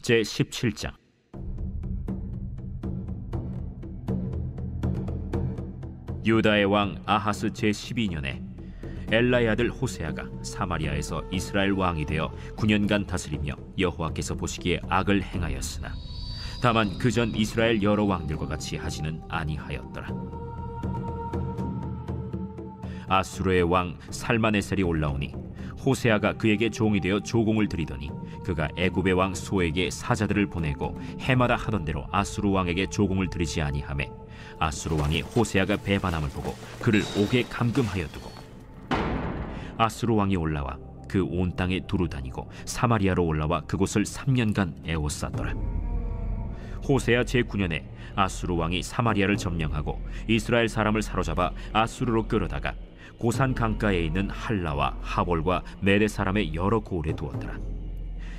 제17장. 유다의 왕 아하스 제12년에 엘라의 아들 호세아가 사마리아에서 이스라엘 왕이 되어 9년간 다스리며 여호와께서 보시기에 악을 행하였으나 다만 그전 이스라엘 여러 왕들과 같이 하지는 아니하였더라. 아수르의 왕 살마네셀이 올라오니 호세아가 그에게 종이 되어 조공을 드리더니 그가 애굽의 왕 소에게 사자들을 보내고 해마다 하던 대로 아수르 왕에게 조공을 드리지 아니하매 아수르 왕이 호세아가 배반함을 보고 그를 옥에 감금하여 두고 아수르 왕이 올라와 그 온 땅에 두루 다니고 사마리아로 올라와 그곳을 3년간 에워쌌더라. 호세아 제9년에 아수르 왕이 사마리아를 점령하고 이스라엘 사람을 사로잡아 아수르로 끌어다가 고산 강가에 있는 할라와 하볼과 메대 사람의 여러 고을에 두었더라.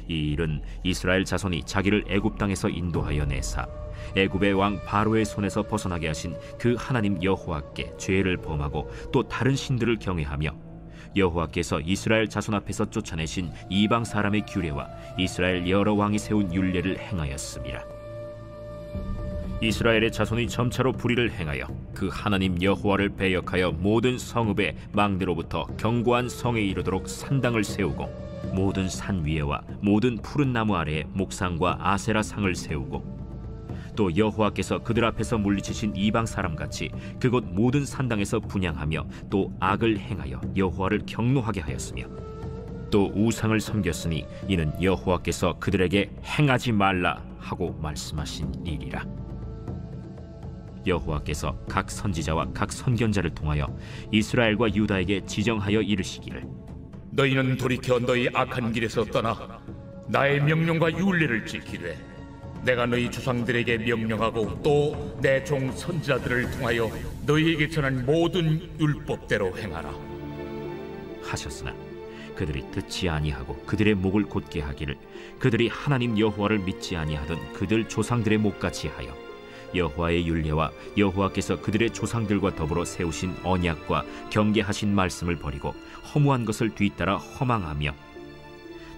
이 일은 이스라엘 자손이 자기를 애굽 땅에서 인도하여 내사 애굽의 왕 바로의 손에서 벗어나게 하신 그 하나님 여호와께 죄를 범하고 또 다른 신들을 경외하며 여호와께서 이스라엘 자손 앞에서 쫓아내신 이방 사람의 규례와 이스라엘 여러 왕이 세운 율례를 행하였음이라. 이스라엘의 자손이 점차로 불의를 행하여 그 하나님 여호와를 배역하여 모든 성읍의 망대로부터 견고한 성에 이르도록 산당을 세우고 모든 산 위에와 모든 푸른 나무 아래에 목상과 아세라 상을 세우고 또 여호와께서 그들 앞에서 물리치신 이방 사람같이 그곳 모든 산당에서 분향하며 또 악을 행하여 여호와를 경노하게 하였으며 또 우상을 섬겼으니 이는 여호와께서 그들에게 행하지 말라 하고 말씀하신 일이라. 여호와께서 각 선지자와 각 선견자를 통하여 이스라엘과 유다에게 지정하여 이르시기를 너희는 돌이켜 너희 악한 길에서 떠나 나의 명령과 율례를 지키되 내가 너희 조상들에게 명령하고 또 내 종 선지자들을 통하여 너희에게 전한 모든 율법대로 행하라 하셨으나 그들이 듣지 아니하고 그들의 목을 곧게 하기를 그들이 하나님 여호와를 믿지 아니하던 그들 조상들의 목같이 하여 여호와의 율례와 여호와께서 그들의 조상들과 더불어 세우신 언약과 경계하신 말씀을 버리고 허무한 것을 뒤따라 허망하며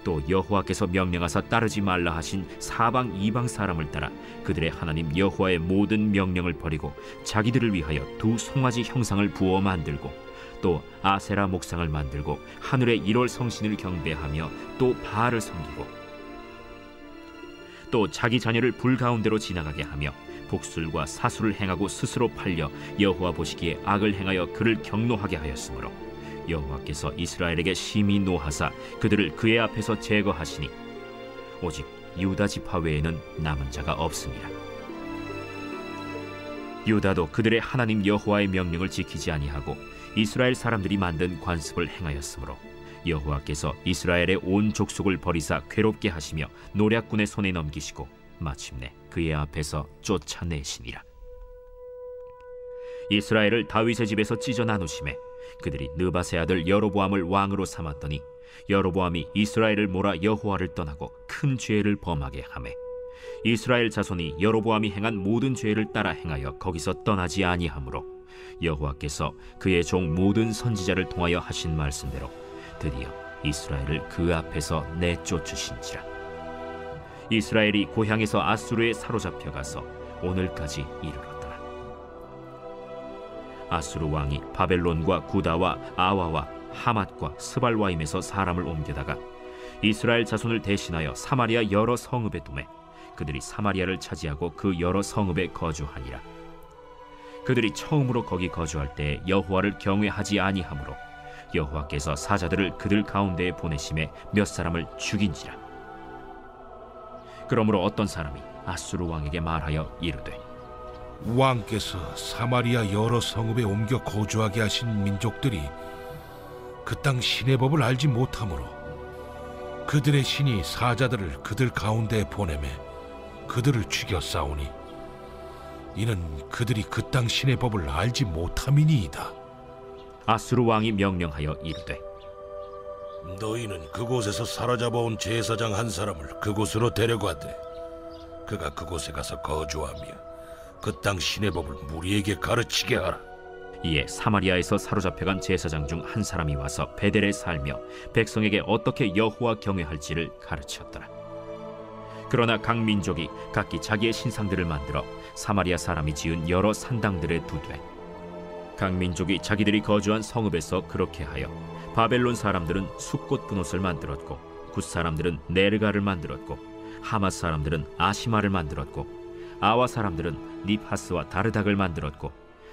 또 여호와께서 명령하사 따르지 말라 하신 사방 이방 사람을 따라 그들의 하나님 여호와의 모든 명령을 버리고 자기들을 위하여 두 송아지 형상을 부어 만들고 또 아세라 목상을 만들고 하늘의 1월 성신을 경배하며 또 바알을 섬기고 또 자기 자녀를 불 가운데로 지나가게 하며 복술과 사술을 행하고 스스로 팔려 여호와 보시기에 악을 행하여 그를 경노하게 하였으므로 여호와께서 이스라엘에게 심히 노하사 그들을 그의 앞에서 제거하시니 오직 유다 지파 외에는 남은 자가 없습니다. 유다도 그들의 하나님 여호와의 명령을 지키지 아니하고 이스라엘 사람들이 만든 관습을 행하였으므로 여호와께서 이스라엘의 온 족속을 버리사 괴롭게 하시며 노략군의 손에 넘기시고 마침내 그의 앞에서 쫓아내시니라. 이스라엘을 다윗의 집에서 찢어 나누심에 그들이 느밧의 아들 여로보암을 왕으로 삼았더니 여로보암이 이스라엘을 몰아 여호와를 떠나고 큰 죄를 범하게 하매 이스라엘 자손이 여로보암이 행한 모든 죄를 따라 행하여 거기서 떠나지 아니하므로 여호와께서 그의 종 모든 선지자를 통하여 하신 말씀대로 드디어 이스라엘을 그 앞에서 내쫓으신지라. 이스라엘이 고향에서 아수르에 사로잡혀가서 오늘까지 이르렀더라. 아수르 왕이 바벨론과 구다와 아와와 하맛과 스발와임에서 사람을 옮겨다가 이스라엘 자손을 대신하여 사마리아 여러 성읍에 두매 그들이 사마리아를 차지하고 그 여러 성읍에 거주하니라. 그들이 처음으로 거기 거주할 때 여호와를 경외하지 아니하므로 여호와께서 사자들을 그들 가운데에 보내심에 몇 사람을 죽인지라. 그러므로 어떤 사람이 아수르 왕에게 말하여 이르되 왕께서 사마리아 여러 성읍에 옮겨 거주하게 하신 민족들이 그 땅 신의 법을 알지 못하므로 그들의 신이 사자들을 그들 가운데에 보내매 그들을 죽여 싸우니 이는 그들이 그 땅 신의 법을 알지 못함이니이다. 아수르 왕이 명령하여 이르되 너희는 그곳에서 사로잡아온 제사장 한 사람을 그곳으로 데려가되 그가 그곳에 가서 거주하며 그 땅 신의 법을 무리에게 가르치게 하라. 이에 사마리아에서 사로잡혀간 제사장 중 한 사람이 와서 베델에 살며 백성에게 어떻게 여호와 경외할지를 가르쳤더라. 그러나 각 민족이 각기 자기의 신상들을 만들어 사마리아 사람이 지은 여러 산당들에 두되, 각 민족이 자기들이 거주한 성읍에서 그렇게 하여 바벨론 사람들은 숫꽃 분옷을 만들었고, 굿 사람들은 네르가를 만들었고, 하맛 사람들은 아시마를 만들었고, 아와 사람들은 닙하스와 다르닥을 만들었고,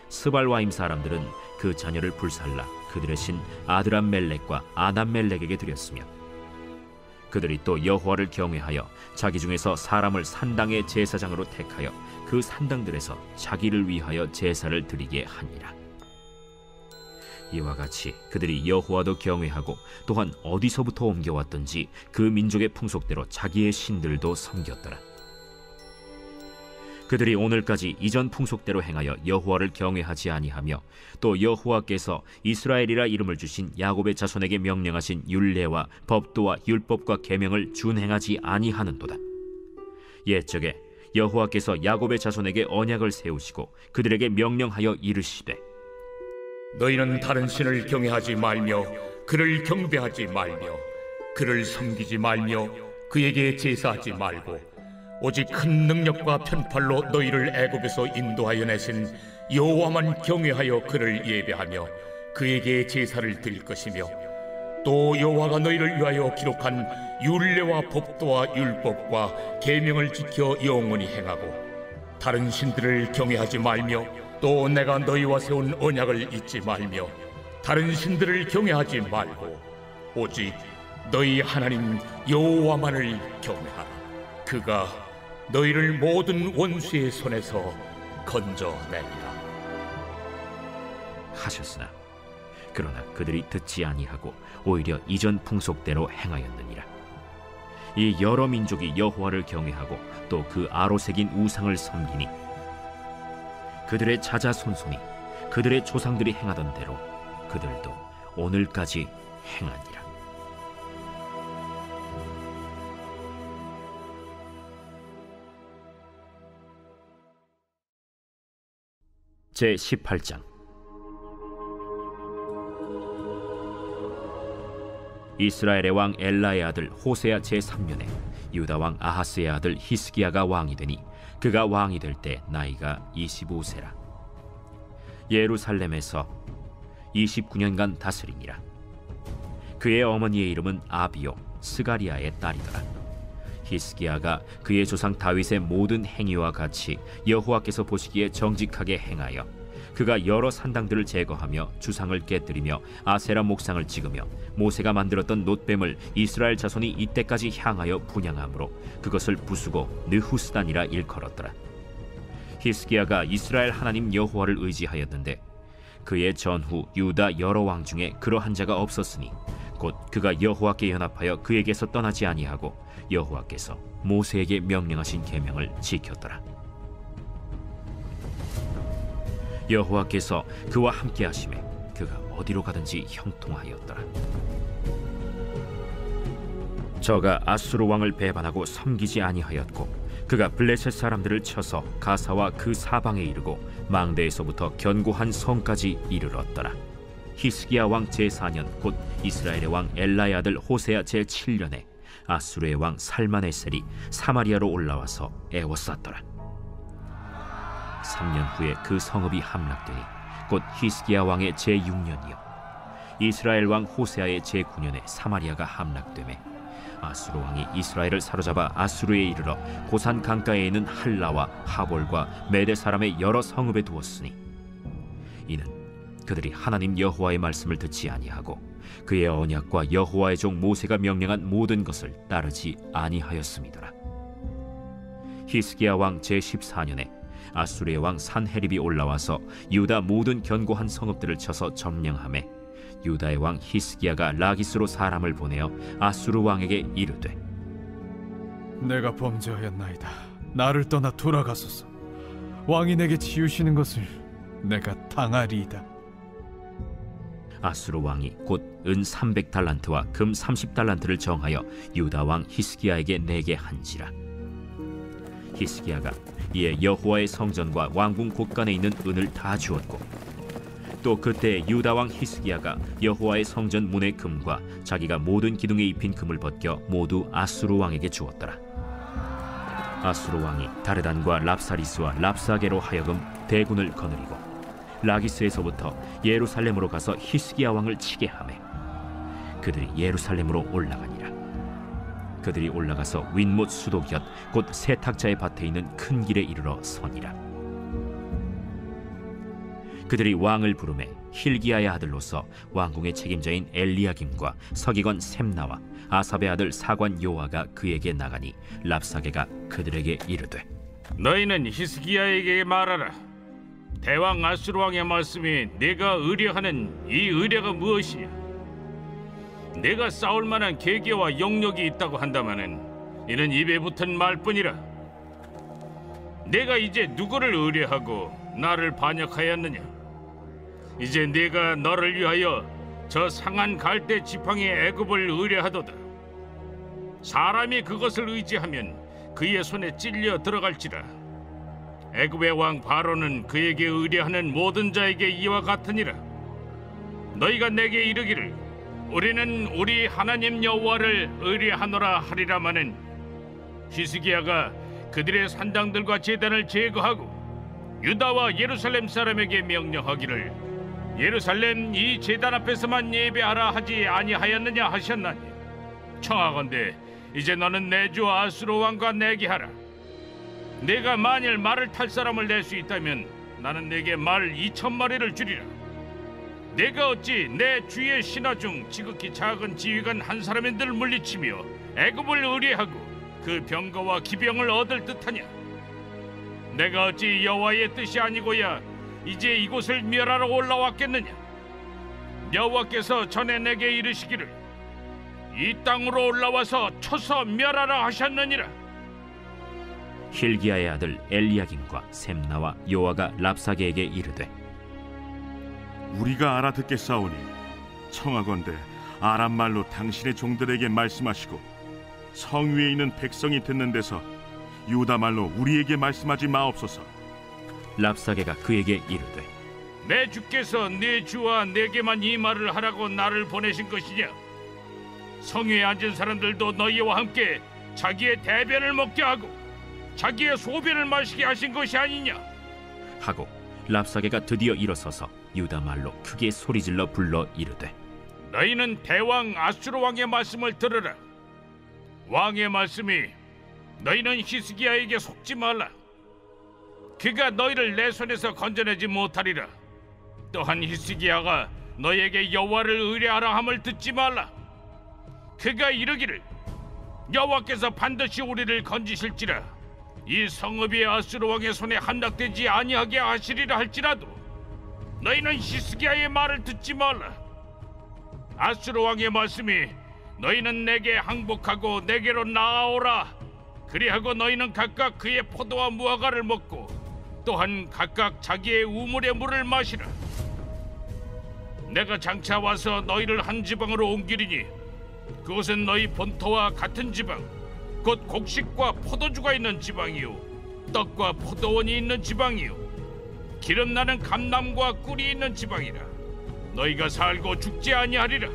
스발와임 사람들은 그 자녀를 불살라 그들의 신 아드람멜렉과 아남멜렉에게 드렸으며, 그들이 또 여호와를 경외하여 자기 중에서 사람을 산당의 제사장으로 택하여 그 산당들에서 자기를 위하여 제사를 드리게 하니라. 이와 같이 그들이 여호와도 경외하고 또한 어디서부터 옮겨왔던지 그 민족의 풍속대로 자기의 신들도 섬겼더라. 그들이 오늘까지 이전 풍속대로 행하여 여호와를 경외하지 아니하며, 또 여호와께서 이스라엘이라 이름을 주신 야곱의 자손에게 명령하신 율례와 법도와 율법과 계명을 준행하지 아니하는도다. 옛적에 여호와께서 야곱의 자손에게 언약을 세우시고 그들에게 명령하여 이르시되, 너희는 다른 신을 경외하지 말며 그를 경배하지 말며 그를 섬기지 말며 그에게 제사하지 말고, 오직 큰 능력과 편팔로 너희를 애굽에서 인도하여 내신 여호와만 경외하여 그를 예배하며 그에게 제사를 드릴 것이며, 또 여호와가 너희를 위하여 기록한 율례와 법도와 율법과 계명을 지켜 영원히 행하고, 다른 신들을 경외하지 말며 또 내가 너희와 세운 언약을 잊지 말며 다른 신들을 경외하지 말고 오직 너희 하나님 여호와만을 경외하라. 그가 너희를 모든 원수의 손에서 건져내리라 하셨으나 그러나 그들이 듣지 아니하고 오히려 이전 풍속대로 행하였느니라. 이 여러 민족이 여호와를 경외하고 또 그 아로새긴 우상을 섬기니 그들의 자자손손이 그들의 조상들이 행하던 대로 그들도 오늘까지 행하니라. 제18장. 이스라엘의 왕 엘라의 아들 호세아 제3년에 유다 왕 아하스의 아들 히스기야가 왕이 되니 그가 왕이 될 때 나이가 25세라. 예루살렘에서 29년간 다스리니라. 그의 어머니의 이름은 아비요 스가리아의 딸이더라. 히스기야가 그의 조상 다윗의 모든 행위와 같이 여호와께서 보시기에 정직하게 행하여 그가 여러 산당들을 제거하며 주상을 깨뜨리며 아세라 목상을 찍으며 모세가 만들었던 놋뱀을 이스라엘 자손이 이때까지 향하여 분향함으로 그것을 부수고 느후스단이라 일컬었더라. 히스기야가 이스라엘 하나님 여호와를 의지하였는데 그의 전후 유다 여러 왕 중에 그러한 자가 없었으니 곧 그가 여호와께 연합하여 그에게서 떠나지 아니하고 여호와께서 모세에게 명령하신 계명을 지켰더라. 여호와께서 그와 함께 하심에 그가 어디로 가든지 형통하였더라. 저가 아수르 왕을 배반하고 섬기지 아니하였고 그가 블레셋 사람들을 쳐서 가사와 그 사방에 이르고 망대에서부터 견고한 성까지 이르렀더라. 히스기야 왕 제4년 곧 이스라엘의 왕 엘라의 아들 호세아 제7년에 아수르의 왕 살마네셀이 사마리아로 올라와서 애워쌌더라. 3년 후에 그 성읍이 함락되니 곧 히스기야 왕의 제6년이요 이스라엘 왕 호세아의 제9년에 사마리아가 함락되매 아수르 왕이 이스라엘을 사로잡아 아수르에 이르러 고산 강가에 있는 할라와 하볼과 메대 사람의 여러 성읍에 두었으니 이는 그들이 하나님 여호와의 말씀을 듣지 아니하고 그의 언약과 여호와의 종 모세가 명령한 모든 것을 따르지 아니하였음이더라. 히스기야 왕 제14년에 아수르의 왕 산헤립이 올라와서 유다 모든 견고한 성읍들을 쳐서 점령하매 유다의 왕 히스기야가 라기스로 사람을 보내어 아수르 왕에게 이르되 내가 범죄하였나이다. 나를 떠나 돌아가소서. 왕이 내게 지으시는 것을 내가 당하리이다. 아수르 왕이 곧 은 300달란트와 금 30달란트를 정하여 유다 왕 히스기야에게 내게 한지라. 히스기야가 이에 여호와의 성전과 왕궁 곳간에 있는 은을 다 주었고 또 그때 유다 왕 히스기야가 여호와의 성전 문의 금과 자기가 모든 기둥에 입힌 금을 벗겨 모두 아수르 왕에게 주었더라. 아수르 왕이 다르단과 랍사리스와 랍사게로 하여금 대군을 거느리고 라기스에서부터 예루살렘으로 가서 히스기야 왕을 치게 하매 그들이 예루살렘으로 올라가니라. 그들이 올라가서 윗못 수도 곁 곧 세탁자의 밭에 있는 큰 길에 이르러 서니라. 그들이 왕을 부르매 힐기야의 아들로서 왕궁의 책임자인 엘리야김과 서기관 셈나와 아삽의 아들 사관 요아가 그에게 나가니 랍사게가 그들에게 이르되 너희는 히스기야에게 말하라. 대왕 아수르 왕의 말씀이 네가 의뢰하는 이 의뢰가 무엇이냐? 네가 싸울 만한 계기와 영역이 있다고 한다마는 이는 입에 붙은 말뿐이라. 네가 이제 누구를 의뢰하고 나를 반역하였느냐? 이제 네가 너를 위하여 저 상한 갈대 지팡이의 애굽을 의뢰하도다. 사람이 그것을 의지하면 그의 손에 찔려 들어갈지라. 애굽의 왕 바로는 그에게 의뢰하는 모든 자에게 이와 같으니라. 너희가 내게 이르기를 우리는 우리 하나님 여호와를 의뢰하노라 하리라마는 히스기야가 그들의 산당들과 제단을 제거하고 유다와 예루살렘 사람에게 명령하기를 예루살렘 이 제단 앞에서만 예배하라 하지 아니하였느냐 하셨나니 청하건대 이제 너는 내 주 아수르 왕과 내게 하라. 내가 만일 말을 탈 사람을 낼 수 있다면 나는 내게 말 2,000마리를 주리라. 내가 어찌 내 주의 신하 중 지극히 작은 지휘관 한 사람인들 물리치며 애굽을 의뢰하고 그 병거와 기병을 얻을 듯하냐? 내가 어찌 여호와의 뜻이 아니고야 이제 이곳을 멸하러 올라왔겠느냐? 여호와께서 전에 내게 이르시기를 이 땅으로 올라와서 쳐서 멸하라 하셨느니라. 힐기야의 아들 엘리야김과 셈나와 요아가 랍사게에게 이르되 우리가 알아듣겠사오니 청하건대 아람 말로 당신의 종들에게 말씀하시고 성 위에 있는 백성이 듣는 데서 유다 말로 우리에게 말씀하지 마옵소서. 랍사게가 그에게 이르되 내 주께서 네 주와 내게만 이 말을 하라고 나를 보내신 것이냐? 성위에 앉은 사람들도 너희와 함께 자기의 대변을 먹게 하고 자기의 소변을 마시게 하신 것이 아니냐? 하고 랍사게가 드디어 일어서서 유다 말로 크게 소리질러 불러 이르되 너희는 대왕 아수르 왕의 말씀을 들으라. 왕의 말씀이 너희는 히스기야에게 속지 말라. 그가 너희를 내 손에서 건져내지 못하리라. 또한 히스기야가 너희에게 여호와를 의뢰하라 함을 듣지 말라. 그가 이르기를 여호와께서 반드시 우리를 건지실지라 이 성읍이 아수르 왕의 손에 함락되지 아니하게 하시리라 할지라도 너희는 히스기야의 말을 듣지 말라. 아수르 왕의 말씀이 너희는 내게 항복하고 내게로 나아오라. 그리하고 너희는 각각 그의 포도와 무화과를 먹고 또한 각각 자기의 우물의 물을 마시라. 내가 장차 와서 너희를 한 지방으로 옮기리니 그것은 너희 본토와 같은 지방 곧 곡식과 포도주가 있는 지방이요 떡과 포도원이 있는 지방이요 기름 나는 감람과 꿀이 있는 지방이라. 너희가 살고 죽지 아니하리라.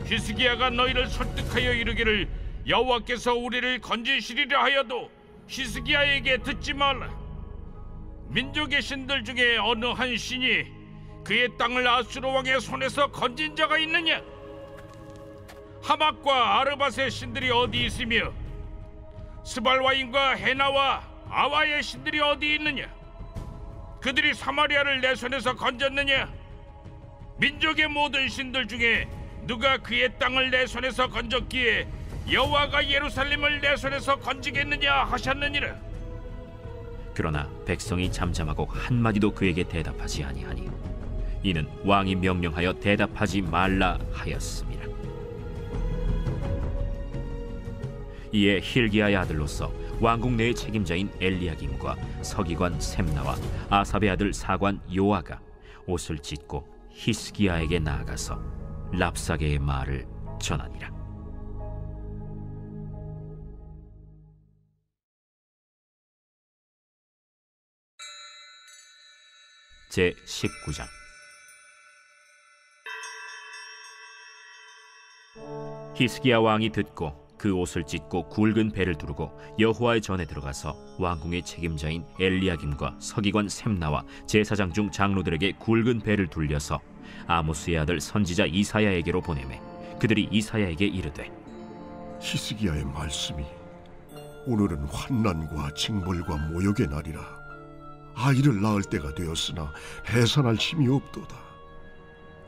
히스기야가 너희를 설득하여 이르기를 여호와께서 우리를 건지시리라 하여도 히스기야에게 듣지 말라. 민족의 신들 중에 어느 한 신이 그의 땅을 아수르 왕의 손에서 건진 자가 있느냐? 하맛과 아르밧의 신들이 어디 있으며 스발와임과 헤나와 아와의 신들이 어디 있느냐? 그들이 사마리아를 내 손에서 건졌느냐? 민족의 모든 신들 중에 누가 그의 땅을 내 손에서 건졌기에 여호와가 예루살렘을 내 손에서 건지겠느냐 하셨느니라. 그러나 백성이 잠잠하고 한마디도 그에게 대답하지 아니하니 이는 왕이 명령하여 대답하지 말라 하였습니다. 이에 힐기야의 아들로서 왕궁 내의 책임자인 엘리야김과 서기관 셈나와 아삽의 아들 사관 요아가 옷을 찢고 히스기야에게 나아가서 랍사게의 말을 전하니라. 제 19장. 히스기야 왕이 듣고 그 옷을 찢고 굵은 배를 두르고 여호와의 전에 들어가서 왕궁의 책임자인 엘리야김과 서기관 셈나와 제사장 중 장로들에게 굵은 배를 둘려서 아모스의 아들 선지자 이사야에게로 보내매 그들이 이사야에게 이르되 히스기야의 말씀이 오늘은 환난과 징벌과 모욕의 날이라. 아이를 낳을 때가 되었으나 해산할 힘이 없도다.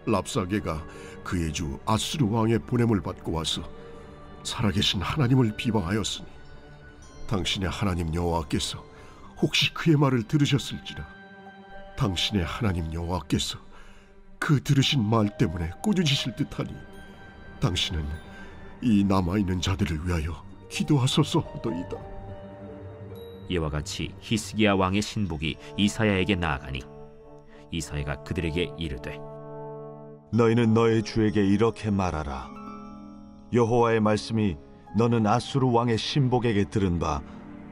랍사게가 그의 주 아수르 왕의 보냄을 받고 와서 살아계신 하나님을 비방하였으니 당신의 하나님 여호와께서 혹시 그의 말을 들으셨을지라. 당신의 하나님 여호와께서 그 들으신 말 때문에 꾸짖으실 듯하니 당신은 이 남아있는 자들을 위하여 기도하소서도이다. 이와 같이 히스기야 왕의 신복이 이사야에게 나아가니 이사야가 그들에게 이르되 너희는 너희 주에게 이렇게 말하라. 여호와의 말씀이 너는 아수르 왕의 신복에게 들은 바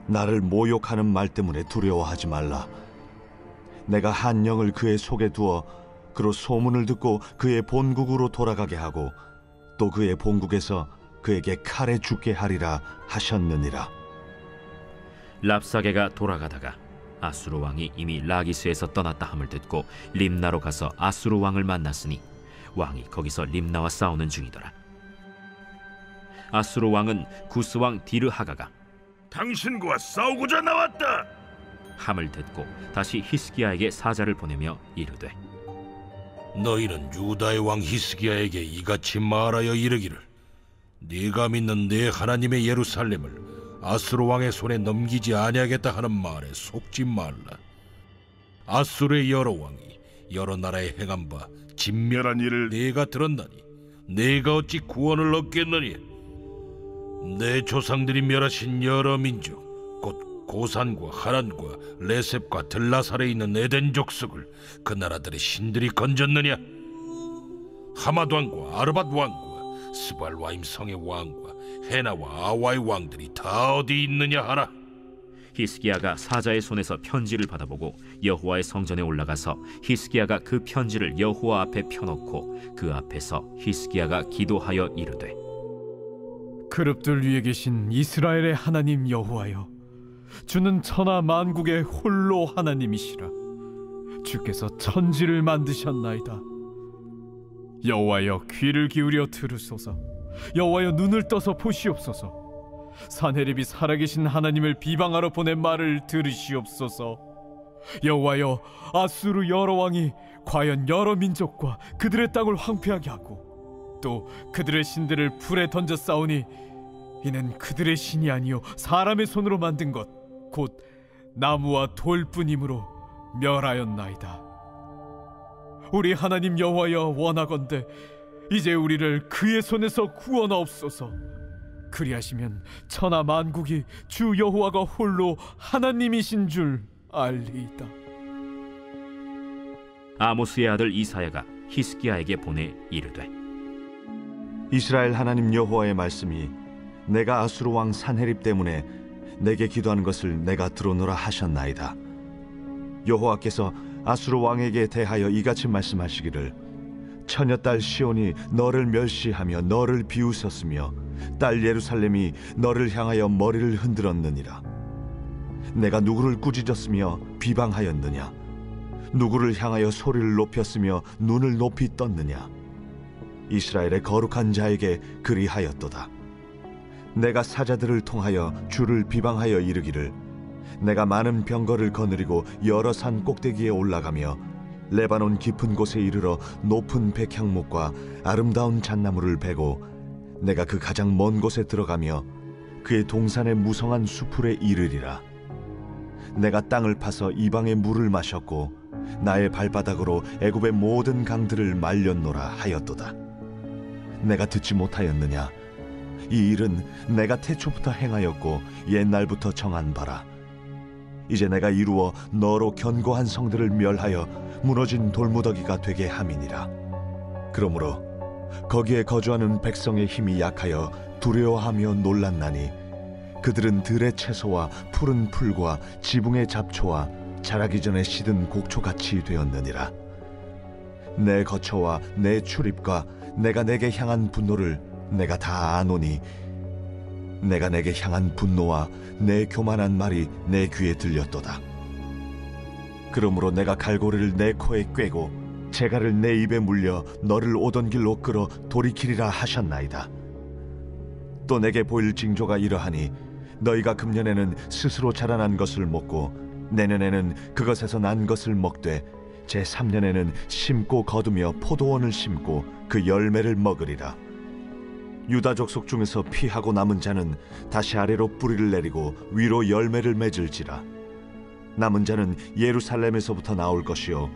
나를 모욕하는 말 때문에 두려워하지 말라. 내가 한 영을 그의 속에 두어 그로 소문을 듣고 그의 본국으로 돌아가게 하고 또 그의 본국에서 그에게 칼에 죽게 하리라 하셨느니라. 랍사게가 돌아가다가 아수르 왕이 이미 라기스에서 떠났다 함을 듣고 림나로 가서 아수르 왕을 만났으니 왕이 거기서 림나와 싸우는 중이더라. 아수르 왕은 구스 왕 디르하가가 당신과 싸우고자 나왔다 함을 듣고 다시 히스기야에게 사자를 보내며 이르되 너희는 유다의 왕 히스기야에게 이같이 말하여 이르기를 네가 믿는 네 하나님의 예루살렘을 아수르 왕의 손에 넘기지 아니하겠다 하는 말에 속지 말라. 아수르의 여러 왕이 여러 나라에 행한 바 진멸한 일을 네가 들었나니 네가 어찌 구원을 얻겠느냐. 내 조상들이 멸하신 여러 민족 곧 고산과 하란과 레셉과 들라살에 있는 에덴 족속을 그 나라들의 신들이 건졌느냐. 하맛 왕과 아르밧 왕과 스발와임 성의 왕과 헤나와 아와의 왕들이 다 어디 있느냐 하라. 히스기야가 사자의 손에서 편지를 받아보고 여호와의 성전에 올라가서 히스기야가 그 편지를 여호와 앞에 펴놓고 그 앞에서 히스기야가 기도하여 이르되 그룹들 위에 계신 이스라엘의 하나님 여호와여, 주는 천하 만국의 홀로 하나님이시라. 주께서 천지를 만드셨나이다. 여호와여, 귀를 기울여 들으소서. 여호와여, 눈을 떠서 보시옵소서. 산헤립이 살아계신 하나님을 비방하러 보낸 말을 들으시옵소서. 여호와여, 아수르 여러 왕이 과연 여러 민족과 그들의 땅을 황폐하게 하고 또 그들의 신들을 불에 던져 싸우니 이는 그들의 신이 아니요 사람의 손으로 만든 것 곧 나무와 돌뿐이므로 멸하였나이다. 우리 하나님 여호와여, 원하건대 이제 우리를 그의 손에서 구원하옵소서. 그리하시면 천하 만국이 주 여호와가 홀로 하나님이신 줄 알리이다. 아모스의 아들 이사야가 히스기야에게 보내 이르되 이스라엘 하나님 여호와의 말씀이 내가 아수르 왕 산헤립 때문에 내게 기도하는 것을 내가 들어노라 하셨나이다. 여호와께서 아수르 왕에게 대하여 이같이 말씀하시기를 처녀딸 시온이 너를 멸시하며 너를 비웃었으며 딸 예루살렘이 너를 향하여 머리를 흔들었느니라. 내가 누구를 꾸짖었으며 비방하였느냐? 누구를 향하여 소리를 높였으며 눈을 높이 떴느냐? 이스라엘의 거룩한 자에게 그리하였도다. 내가 사자들을 통하여 주를 비방하여 이르기를 내가 많은 병거를 거느리고 여러 산 꼭대기에 올라가며 레바논 깊은 곳에 이르러 높은 백향목과 아름다운 잣나무를 베고 내가 그 가장 먼 곳에 들어가며 그의 동산의 무성한 수풀에 이르리라. 내가 땅을 파서 이방의 물을 마셨고 나의 발바닥으로 애굽의 모든 강들을 말렸노라 하였도다. 내가 듣지 못하였느냐? 이 일은 내가 태초부터 행하였고 옛날부터 정한 바라. 이제 내가 이루어 너로 견고한 성들을 멸하여 무너진 돌무더기가 되게 함이니라. 그러므로 거기에 거주하는 백성의 힘이 약하여 두려워하며 놀랐나니 그들은 들의 채소와 푸른 풀과 지붕의 잡초와 자라기 전에 시든 곡초같이 되었느니라. 내 거처와 내 출입과 내가 내게 향한 분노를 내가 다 아노니 내가 내게 향한 분노와 내 교만한 말이 내 귀에 들렸도다. 그러므로 내가 갈고리를 내 코에 꿰고 재갈을 내 입에 물려 너를 오던 길로 끌어 돌이키리라 하셨나이다. 또 내게 보일 징조가 이러하니 너희가 금년에는 스스로 자라난 것을 먹고 내년에는 그것에서 난 것을 먹되 제3년에는 심고 거두며 포도원을 심고 그 열매를 먹으리라. 유다 족속 중에서 피하고 남은 자는 다시 아래로 뿌리를 내리고 위로 열매를 맺을지라. 남은 자는 예루살렘에서부터 나올 것이요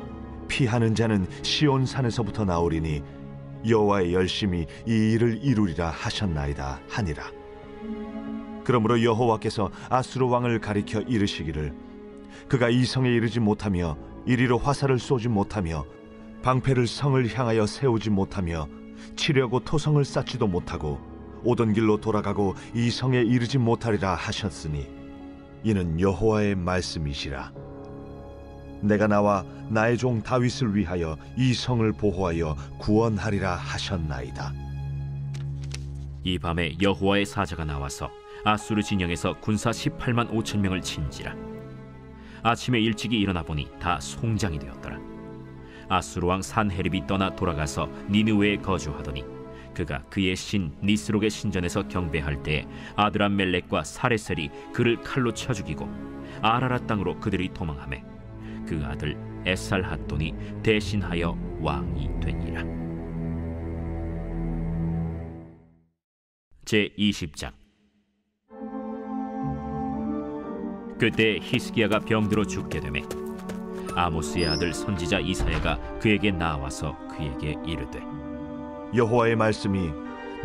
피하는 자는 시온 산에서부터 나오리니 여호와의 열심이 이 일을 이루리라 하셨나이다 하니라. 그러므로 여호와께서 아수르 왕을 가리켜 이르시기를 그가 이 성에 이르지 못하며 이리로 화살을 쏘지 못하며 방패를 성을 향하여 세우지 못하며 치려고 토성을 쌓지도 못하고 오던 길로 돌아가고 이 성에 이르지 못하리라 하셨으니 이는 여호와의 말씀이시라. 내가 나와 나의 종 다윗을 위하여 이 성을 보호하여 구원하리라 하셨나이다. 이 밤에 여호와의 사자가 나와서 아수르 진영에서 군사 18만 5천 명을 친지라. 아침에 일찍이 일어나 보니 다 송장이 되었더라. 아수르 왕 산헤립이 떠나 돌아가서 니느웨에 거주하더니 그가 그의 신 니스록의 신전에서 경배할 때에 아드람멜렉과 사레셀이 그를 칼로 쳐 죽이고 아라랏 땅으로 그들이 도망하매 그 아들 에살핫돈이 대신하여 왕이 되니라. 제20장. 그때 히스기야가 병들어 죽게 되매 아모스의 아들 선지자 이사야가 그에게 나와서 그에게 이르되 여호와의 말씀이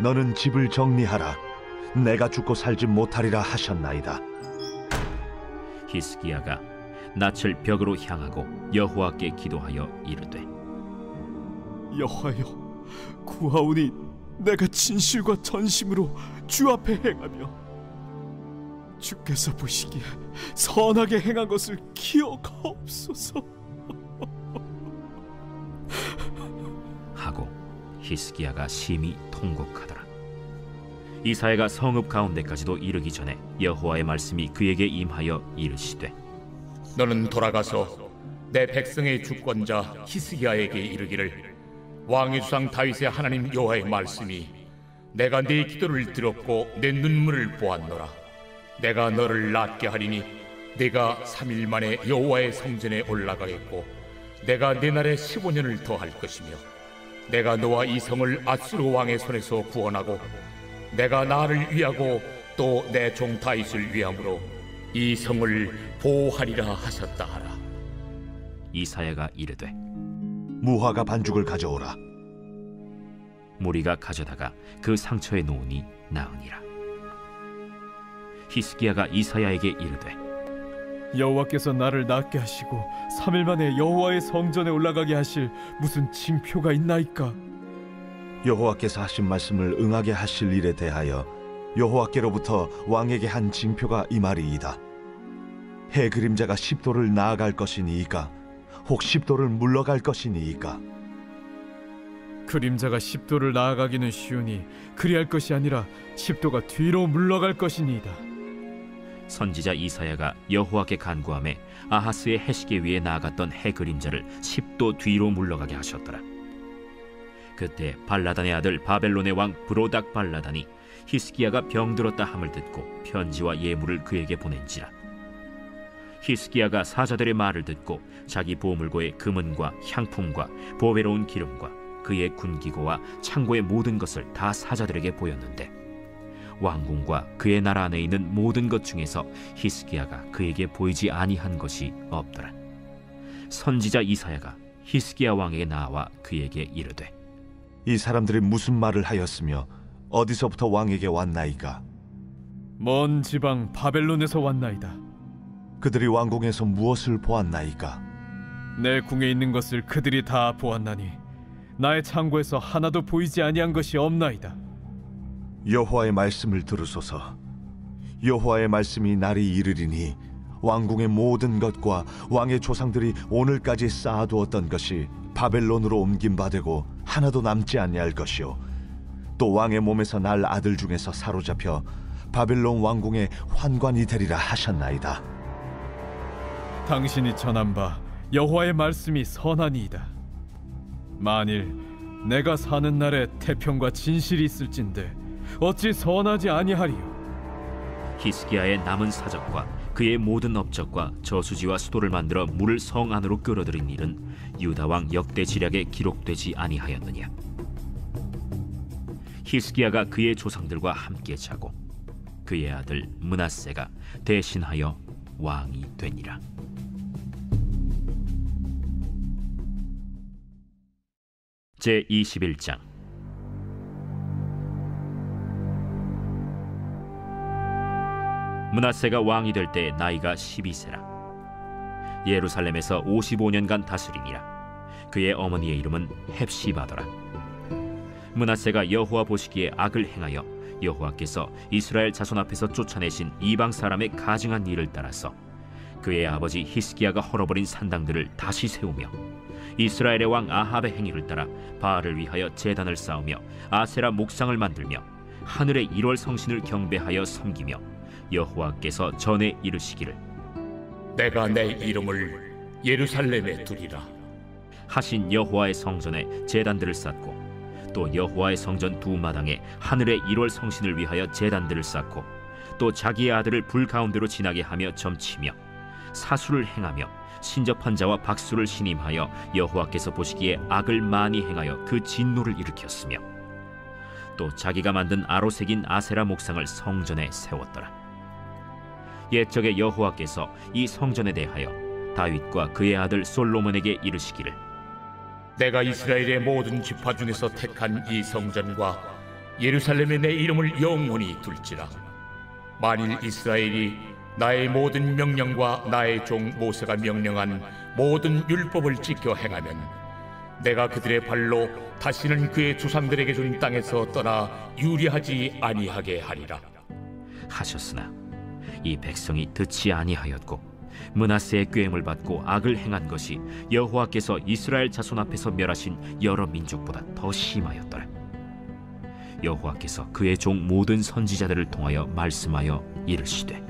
너는 집을 정리하라. 내가 죽고 살지 못하리라 하셨나이다. 히스기야가 낯을 벽으로 향하고 여호와께 기도하여 이르되 여호와여, 구하오니 내가 진실과 전심으로 주 앞에 행하며 주께서 보시기에 선하게 행한 것을 기억하옵소서 하고 히스기야가 심히 통곡하더라. 이사야가 성읍 가운데까지도 이르기 전에 여호와의 말씀이 그에게 임하여 이르시되 너는 돌아가서 내 백성의 주권자 히스기야에게 이르기를 왕의 주상 다윗의 하나님 여호와의 말씀이 내가 네 기도를 들었고 내 눈물을 보았노라. 내가 너를 낫게 하리니 네가 3일 만에 여호와의 성전에 올라가겠고 내가 네 날에 15년을 더할 것이며 내가 너와 이 성을 아수르 왕의 손에서 구원하고 내가 나를 위하고 또 내 종 다윗을 위함으로 이 성을 보호하리라 하셨다 하라. 이사야가 이르되 무화과 반죽을 가져오라. 무리가 가져다가 그 상처에 놓으니 나으니라. 히스기야가 이사야에게 이르되 여호와께서 나를 낫게 하시고 3일 만에 여호와의 성전에 올라가게 하실 무슨 징표가 있나이까? 여호와께서 하신 말씀을 응하게 하실 일에 대하여 여호와께로부터 왕에게 한 징표가 이 말이이다. 해 그림자가 10도를 나아갈 것이니이까 혹 10도를 물러갈 것이니이까. 그림자가 10도를 나아가기는 쉬우니 그리할 것이 아니라 10도가 뒤로 물러갈 것이니이다. 선지자 이사야가 여호와께 간구하매 아하스의 해시계 위에 나아갔던 해 그림자를 10도 뒤로 물러가게 하셨더라. 그때 발라단의 아들 바벨론의 왕 브로닥 발라단이 히스기야가 병들었다 함을 듣고 편지와 예물을 그에게 보낸지라. 히스기야가 사자들의 말을 듣고 자기 보물고의 금은과 향품과 보배로운 기름과 그의 군기고와 창고의 모든 것을 다 사자들에게 보였는데 왕궁과 그의 나라 안에 있는 모든 것 중에서 히스기야가 그에게 보이지 아니한 것이 없더라. 선지자 이사야가 히스기야 왕에게 나와 그에게 이르되 이 사람들이 무슨 말을 하였으며 어디서부터 왕에게 왔나이까? 먼 지방 바벨론에서 왔나이다. 그들이 왕궁에서 무엇을 보았나이까? 내 궁에 있는 것을 그들이 다 보았나니 나의 창고에서 하나도 보이지 아니한 것이 없나이다. 여호와의 말씀을 들으소서. 여호와의 말씀이 날이 이르리니 왕궁의 모든 것과 왕의 조상들이 오늘까지 쌓아두었던 것이 바벨론으로 옮김바되고 하나도 남지 아니할 것이요 또 왕의 몸에서 날 아들 중에서 사로잡혀 바벨론 왕궁의 환관이 되리라 하셨나이다. 당신이 전한 바 여호와의 말씀이 선하니이다. 만일 내가 사는 날에 태평과 진실이 있을진데 어찌 선하지 아니하리요? 히스기야의 남은 사적과 그의 모든 업적과 저수지와 수도를 만들어 물을 성 안으로 끌어들인 일은 유다 왕 역대 지략에 기록되지 아니하였느냐? 히스기야가 그의 조상들과 함께 자고 그의 아들 므낫세가 대신하여 왕이 되니라. 제 21장. 므낫세가 왕이 될 때 나이가 12세라. 예루살렘에서 55년간 다스리니라. 그의 어머니의 이름은 헵시바더라. 므낫세가 여호와 보시기에 악을 행하여 여호와께서 이스라엘 자손 앞에서 쫓아내신 이방 사람의 가증한 일을 따라서 그의 아버지 히스기야가 헐어버린 산당들을 다시 세우며 이스라엘의 왕 아합의 행위를 따라 바알을 위하여 제단을 쌓으며 아세라 목상을 만들며 하늘의 1월 성신을 경배하여 섬기며 여호와께서 전에 이르시기를 내가 내 이름을 예루살렘에 두리라 하신 여호와의 성전에 제단들을 쌓고 또 여호와의 성전 두 마당에 하늘의 1월 성신을 위하여 제단들을 쌓고 또 자기의 아들을 불 가운데로 지나게 하며 점치며 사수를 행하며 신접한 자와 박수를 신임하여 여호와께서 보시기에 악을 많이 행하여 그 진노를 일으켰으며 또 자기가 만든 아로 새긴 아세라 목상을 성전에 세웠더라. 옛적에 여호와께서 이 성전에 대하여 다윗과 그의 아들 솔로몬에게 이르시기를 내가 이스라엘의 모든 지파 중에서 택한 이 성전과 예루살렘에 내 이름을 영원히 둘지라. 만일 이스라엘이 나의 모든 명령과 나의 종 모세가 명령한 모든 율법을 지켜 행하면 내가 그들의 발로 다시는 그의 조상들에게 준 땅에서 떠나 유리하지 아니하게 하리라 하셨으나 이 백성이 듣지 아니하였고 므낫세의 꾀임을 받고 악을 행한 것이 여호와께서 이스라엘 자손 앞에서 멸하신 여러 민족보다 더 심하였더라. 여호와께서 그의 종 모든 선지자들을 통하여 말씀하여 이르시되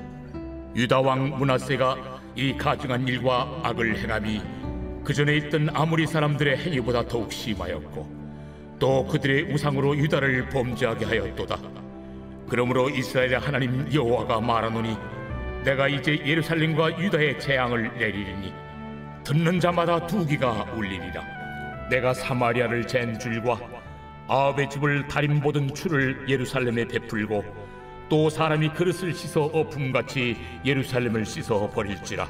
유다 왕 므낫세가 이 가증한 일과 악을 행함이 그 전에 있던 아모리 사람들의 행위보다 더욱 심하였고 또 그들의 우상으로 유다를 범죄하게 하였도다. 그러므로 이스라엘의 하나님 여호와가 말하노니 내가 이제 예루살렘과 유다의 재앙을 내리리니 듣는 자마다 두기가 울리리라. 내가 사마리아를 잰 줄과 아합의 집을 다림 보던 추를 예루살렘에 베풀고 또 사람이 그릇을 씻어 어품같이 예루살렘을 씻어 버릴지라.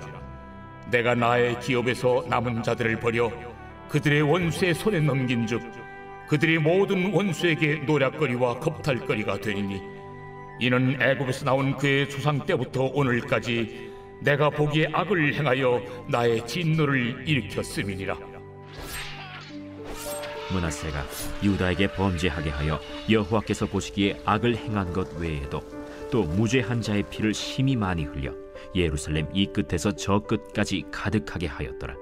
내가 나의 기업에서 남은 자들을 버려 그들의 원수의 손에 넘긴즉 그들의 모든 원수에게 노략거리와 겁탈거리가 되리니 이는 애굽에서 나온 그의 조상 때부터 오늘까지 내가 보기에 악을 행하여 나의 진노를 일으켰음이니라. 므낫세가 유다에게 범죄하게 하여 여호와께서 보시기에 악을 행한 것 외에도 또 무죄한 자의 피를 심히 많이 흘려 예루살렘 이 끝에서 저 끝까지 가득하게 하였더라.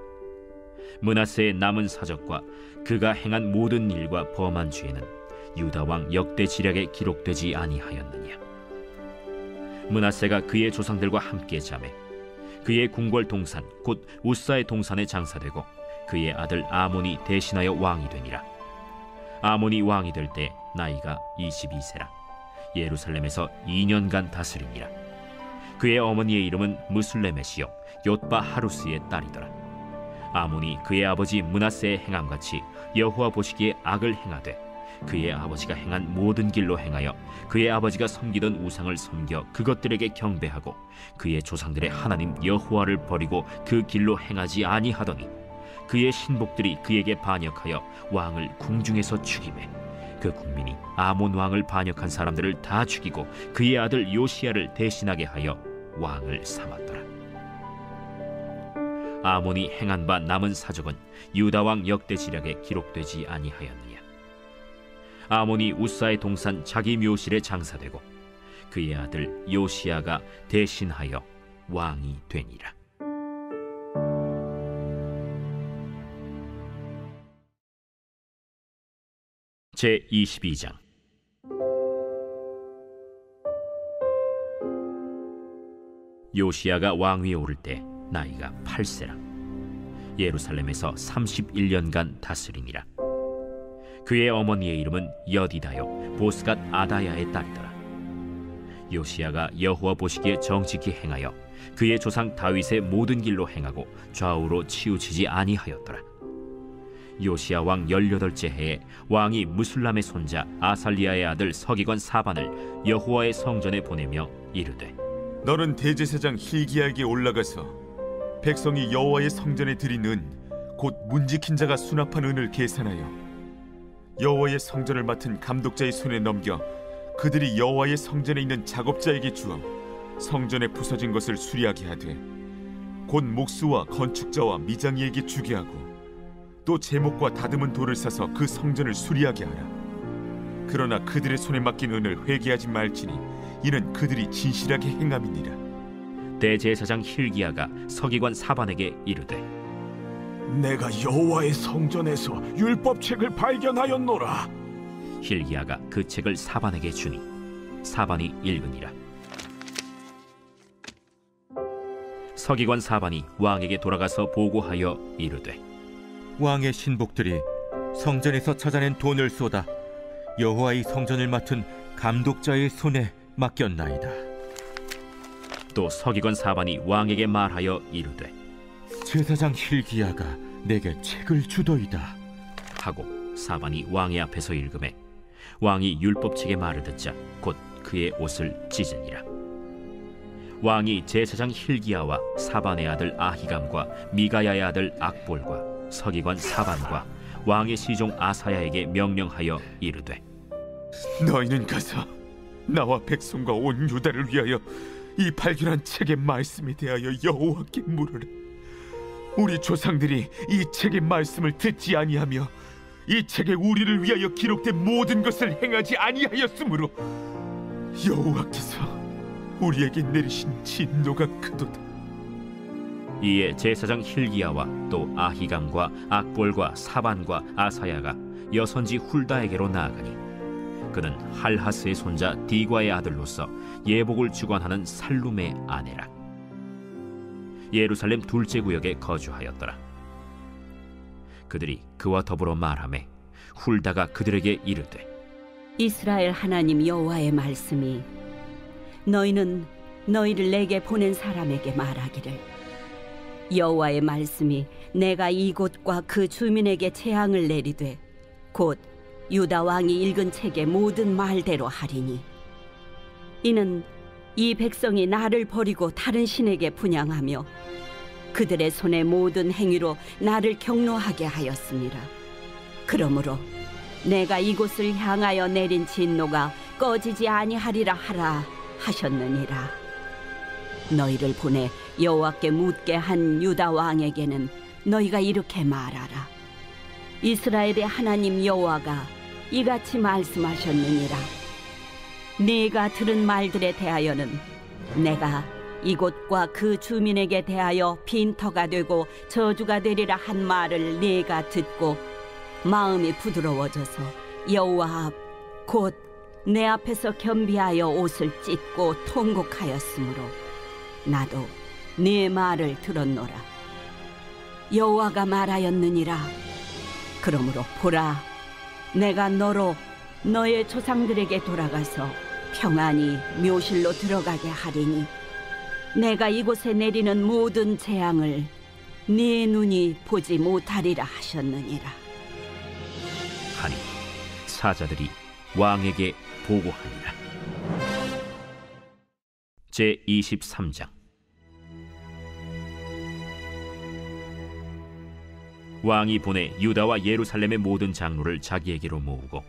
므낫세의 남은 사적과 그가 행한 모든 일과 범한 죄는 유다 왕 역대 지략에 기록되지 아니하였느냐. 므낫세가 그의 조상들과 함께 자매 그의 궁궐 동산 곧 우사의 동산에 장사되고 그의 아들 아몬이 대신하여 왕이 되니라. 아몬이 왕이 될 때 나이가 22세라. 예루살렘에서 2년간 다스리니라. 그의 어머니의 이름은 무슬레메시요 옅바 하루스의 딸이더라. 아몬이 그의 아버지 므낫세의 행함같이 여호와 보시기에 악을 행하되 그의 아버지가 행한 모든 길로 행하여 그의 아버지가 섬기던 우상을 섬겨 그것들에게 경배하고 그의 조상들의 하나님 여호와를 버리고 그 길로 행하지 아니하더니 그의 신복들이 그에게 반역하여 왕을 궁중에서 죽이매 그 국민이 아몬 왕을 반역한 사람들을 다 죽이고 그의 아들 요시야를 대신하게 하여 왕을 삼았더라. 아몬이 행한 바 남은 사적은 유다 왕 역대 지략에 기록되지 아니하였느냐. 아몬이 우사의 동산 자기 묘실에 장사되고 그의 아들 요시야가 대신하여 왕이 되니라. 제 22장. 요시야가 왕위에 오를 때 나이가 8세라. 예루살렘에서 31년간 다스리니라. 그의 어머니의 이름은 여디다요 보스갓 아다야의 딸이더라. 요시야가 여호와 보시기에 정직히 행하여 그의 조상 다윗의 모든 길로 행하고 좌우로 치우치지 아니하였더라. 요시야 왕 18째 해에 왕이 무술람의 손자 아살리야의 아들 서기관 사반을 여호와의 성전에 보내며 이르되, 너는 대제사장 힐기야에게 올라가서 백성이 여호와의 성전에 드린 은 곧 문지킨 자가 수납한 은을 계산하여 여호와의 성전을 맡은 감독자의 손에 넘겨 그들이 여호와의 성전에 있는 작업자에게 주어 성전에 부서진 것을 수리하게 하되, 곧 목수와 건축자와 미장이에게 주게 하고 또 제목과 다듬은 돌을 사서 그 성전을 수리하게 하라. 그러나 그들의 손에 맡긴 은을 회개하지 말지니 이는 그들이 진실하게 행함이니라. 대제사장 힐기야가 서기관 사반에게 이르되, 내가 여호와의 성전에서 율법책을 발견하였노라. 힐기야가 그 책을 사반에게 주니 사반이 읽으니라. 서기관 사반이 왕에게 돌아가서 보고하여 이르되, 왕의 신복들이 성전에서 찾아낸 돈을 쏟아 여호와의 성전을 맡은 감독자의 손에 맡겼나이다. 또 서기관 사반이 왕에게 말하여 이르되, 제사장 힐기야가 내게 책을 주더이다 하고 사반이 왕의 앞에서 읽음에 왕이 율법책의 말을 듣자 곧 그의 옷을 찢으니라. 왕이 제사장 힐기야와 사반의 아들 아히감과 미가야의 아들 악볼과 서기관 사반과 왕의 시종 아사야에게 명령하여 이르되, 너희는 가서 나와 백성과 온 유다를 위하여 이 발견한 책의 말씀에 대하여 여호와께 물으라. 우리 조상들이 이 책의 말씀을 듣지 아니하며 이 책에 우리를 위하여 기록된 모든 것을 행하지 아니하였으므로 여호와께서 우리에게 내리신 진노가 크도다. 이에 제사장 힐기야와 또 아히감과 악볼과 사반과 아사야가 여선지 훌다에게로 나아가니 그는 할하스의 손자 디과의 아들로서 예복을 주관하는 살룸의 아내라. 예루살렘 둘째 구역에 거주하였더라. 그들이 그와 더불어 말하매 훌다가 그들에게 이르되, 이스라엘 하나님 여호와의 말씀이 너희는 너희를 내게 보낸 사람에게 말하기를, 여호와의 말씀이 내가 이곳과 그 주민에게 재앙을 내리되 곧 유다 왕이 읽은 책의 모든 말대로 하리니, 이는 이 백성이 나를 버리고 다른 신에게 분향하며 그들의 손의 모든 행위로 나를 경노하게 하였습니다. 그러므로 내가 이곳을 향하여 내린 진노가 꺼지지 아니하리라 하라 하셨느니라. 너희를 보내 여호와께 묻게 한 유다 왕에게는 너희가 이렇게 말하라. 이스라엘의 하나님 여호와가 이같이 말씀하셨느니라. 네가 들은 말들에 대하여는 내가 이곳과 그 주민에게 대하여 빈터가 되고 저주가 되리라 한 말을 네가 듣고 마음이 부드러워져서 여호와 앞 곧 내 앞에서 겸비하여 옷을 찢고 통곡하였으므로 나도 네 말을 들었노라. 여호와가 말하였느니라. 그러므로 보라, 내가 너로 너의 조상들에게 돌아가서 평안히 묘실로 들어가게 하리니 내가 이곳에 내리는 모든 재앙을 네 눈이 보지 못하리라 하셨느니라. 하니 사자들이 왕에게 보고하니라. 제23장. 왕이 보내 유다와 예루살렘의 모든 장로를 자기에게로 모으고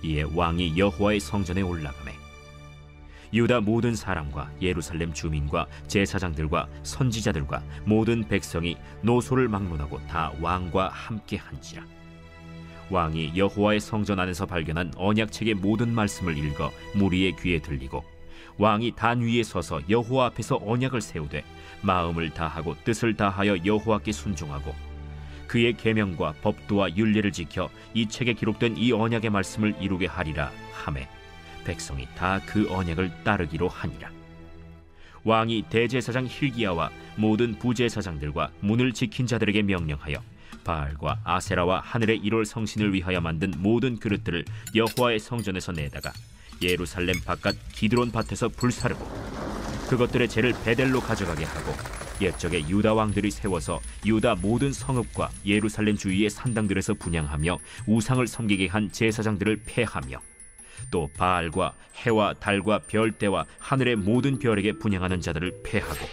이에 왕이 여호와의 성전에 올라가매 유다 모든 사람과 예루살렘 주민과 제사장들과 선지자들과 모든 백성이 노소를 막론하고 다 왕과 함께 한지라. 왕이 여호와의 성전 안에서 발견한 언약책의 모든 말씀을 읽어 무리의 귀에 들리고 왕이 단 위에 서서 여호와 앞에서 언약을 세우되 마음을 다하고 뜻을 다하여 여호와께 순종하고 그의 계명과 법도와 율례를 지켜 이 책에 기록된 이 언약의 말씀을 이루게 하리라 하매 백성이 다 그 언약을 따르기로 하니라. 왕이 대제사장 hil기야와 모든 부제사장들과 문을 지킨 자들에게 명령하여 바알과 아세라와 하늘의 1월 성신을 위하여 만든 모든 그릇들을 여호와의 성전에서 내다가 예루살렘 바깥 기드론 밭에서 불사르고 그것들의 재를 베델로 가져가게 하고 옛적에 유다 왕들이 세워서 유다 모든 성읍과 예루살렘 주위의 산당들에서 분향하며 우상을 섬기게 한 제사장들을 폐하며 또 바알과 해와 달과 별대와 하늘의 모든 별에게 분향하는 자들을 폐하고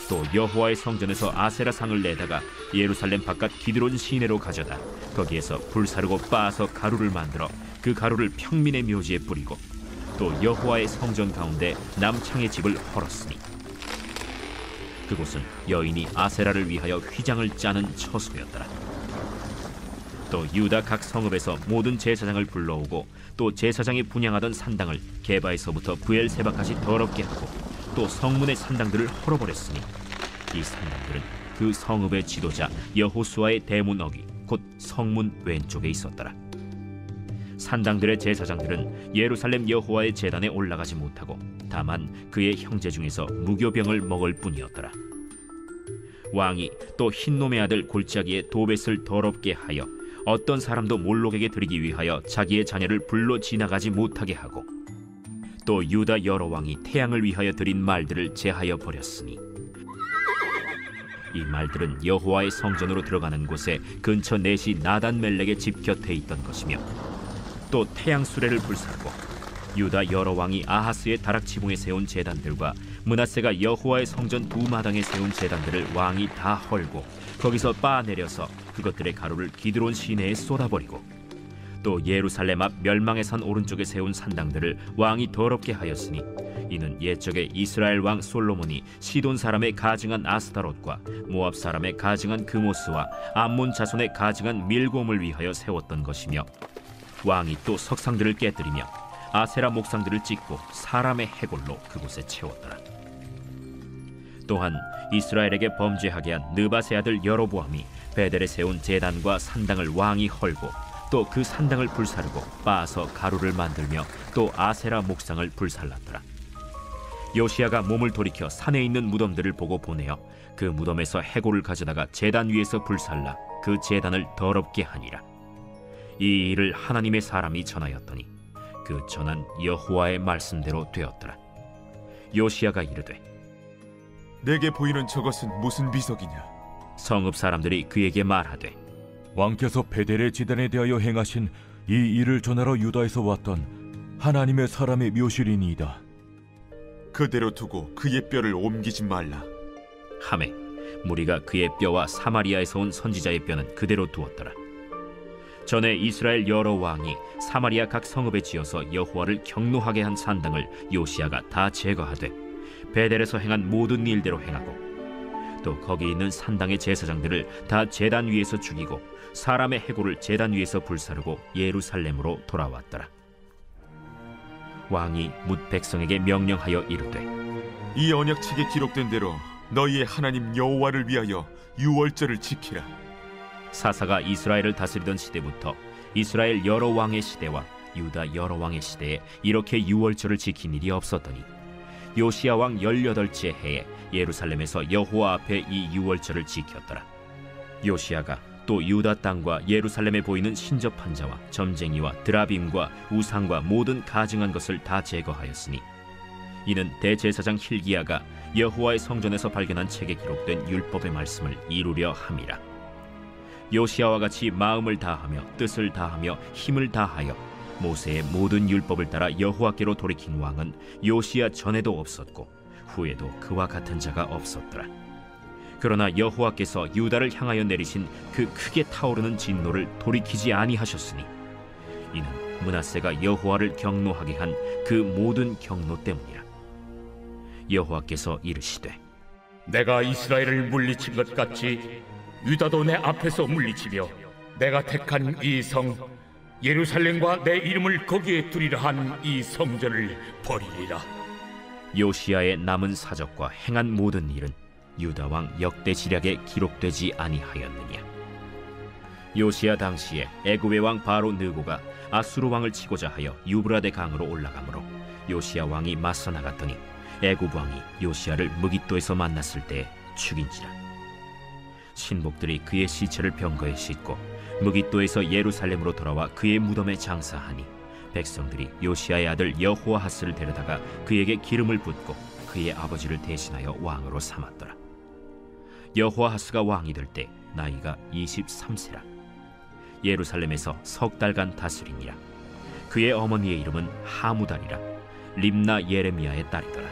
또 여호와의 성전에서 아세라상을 내다가 예루살렘 바깥 기드론 시내로 가져다 거기에서 불사르고 빻아서 가루를 만들어 그 가루를 평민의 묘지에 뿌리고 또 여호와의 성전 가운데 남창의 집을 헐었으니 그곳은 여인이 아세라를 위하여 휘장을 짜는 처소였더라. 또 유다 각 성읍에서 모든 제사장을 불러오고 또 제사장이 분향하던 산당을 게바에서부터 브엘세바까지 더럽게 하고 또 성문의 산당들을 헐어버렸으니 이 산당들은 그 성읍의 지도자 여호수아의 대문 어귀 곧 성문 왼쪽에 있었더라. 산당들의 제사장들은 예루살렘 여호와의 제단에 올라가지 못하고 다만 그의 형제 중에서 무교병을 먹을 뿐이었더라. 왕이 또 흰놈의 아들 골짜기에 도벳을 더럽게 하여 어떤 사람도 몰록에게 드리기 위하여 자기의 자녀를 불러 지나가지 못하게 하고 또 유다 여러 왕이 태양을 위하여 드린 말들을 제하여 버렸으니 이 말들은 여호와의 성전으로 들어가는 곳에 근처 넷이 나단-멜렉의 집 곁에 있던 것이며 또 태양 수레를 불사르고 유다 여러 왕이 아하스의 다락지붕에 세운 제단들과 므낫세가 여호와의 성전 두 마당에 세운 제단들을 왕이 다 헐고 거기서 빻아내려서 그것들의 가루를 기드론 시내에 쏟아버리고 또 예루살렘 앞 멸망의 산 오른쪽에 세운 산당들을 왕이 더럽게 하였으니 이는 옛적에 이스라엘 왕 솔로몬이 시돈 사람의 가증한 아스타롯과 모압 사람의 가증한 그모스와 암몬 자손의 가증한 밀곰을 위하여 세웠던 것이며 왕이 또 석상들을 깨뜨리며 아세라 목상들을 찍고 사람의 해골로 그곳에 채웠더라. 또한 이스라엘에게 범죄하게 한 느밧의 아들 여로보암이 베델에 세운 제단과 산당을 왕이 헐고 또 그 산당을 불사르고 빻아서 가루를 만들며 또 아세라 목상을 불살랐더라. 요시야가 몸을 돌이켜 산에 있는 무덤들을 보고 보내어 그 무덤에서 해골을 가져다가 제단 위에서 불살라 그 제단을 더럽게 하니라. 이 일을 하나님의 사람이 전하였더니 그 전한 여호와의 말씀대로 되었더라. 요시야가 이르되 내게 보이는 저것은 무슨 비석이냐? 성읍 사람들이 그에게 말하되 왕께서 베델의 제단에 대하여 행하신 이 일을 전하러 유다에서 왔던 하나님의 사람의 묘실이니이다. 그대로 두고 그의 뼈를 옮기지 말라 하매 무리가 그의 뼈와 사마리아에서 온 선지자의 뼈는 그대로 두었더라. 전에 이스라엘 여러 왕이 사마리아 각 성읍에 지어서 여호와를 경노하게 한 산당을 요시야가 다 제거하되 베델에서 행한 모든 일대로 행하고 또 거기 있는 산당의 제사장들을 다 제단 위에서 죽이고 사람의 해골을 제단 위에서 불사르고 예루살렘으로 돌아왔더라. 왕이 뭇 백성에게 명령하여 이르되 이 언약책에 기록된 대로 너희의 하나님 여호와를 위하여 유월절을 지키라. 사사가 이스라엘을 다스리던 시대부터 이스라엘 여러 왕의 시대와 유다 여러 왕의 시대에 이렇게 유월절을 지킨 일이 없었더니 요시야 왕 18째 해에 예루살렘에서 여호와 앞에 이 유월절을 지켰더라. 요시야가 또 유다 땅과 예루살렘에 보이는 신접한 자와 점쟁이와 드라빔과 우상과 모든 가증한 것을 다 제거하였으니 이는 대제사장 hil기야가 여호와의 성전에서 발견한 책에 기록된 율법의 말씀을 이루려 함이라. 요시야와 같이 마음을 다하며 뜻을 다하며 힘을 다하여 모세의 모든 율법을 따라 여호와께로 돌이킨 왕은 요시야 전에도 없었고 후에도 그와 같은 자가 없었더라. 그러나 여호와께서 유다를 향하여 내리신 그 크게 타오르는 진노를 돌이키지 아니하셨으니 이는 므낫세가 여호와를 경노하게 한 그 모든 경노 때문이라. 여호와께서 이르시되 내가 이스라엘을 물리친 것 같이 유다도 내 앞에서 물리치며 내가 택한 이 성 예루살렘과 내 이름을 거기에 두리라 한 이 성전을 버리리라. 요시야의 남은 사적과 행한 모든 일은 유다 왕 역대지략에 기록되지 아니하였느냐. 요시야 당시에 애굽의 왕 바로 느고가 아수르 왕을 치고자 하여 유브라데 강으로 올라가므로 요시야 왕이 맞서 나갔더니 애굽 왕이 요시야를 무깃도에서 만났을 때 죽인지라. 신복들이 그의 시체를 병거에 싣고 무깃도에서 예루살렘으로 돌아와 그의 무덤에 장사하니 백성들이 요시야의 아들 여호아하스를 데려다가 그에게 기름을 붓고 그의 아버지를 대신하여 왕으로 삼았더라. 여호아하스가 왕이 될 때 나이가 23세라. 예루살렘에서 석 달간 다스리니라. 그의 어머니의 이름은 하무달이라. 림나 예레미야의 딸이더라.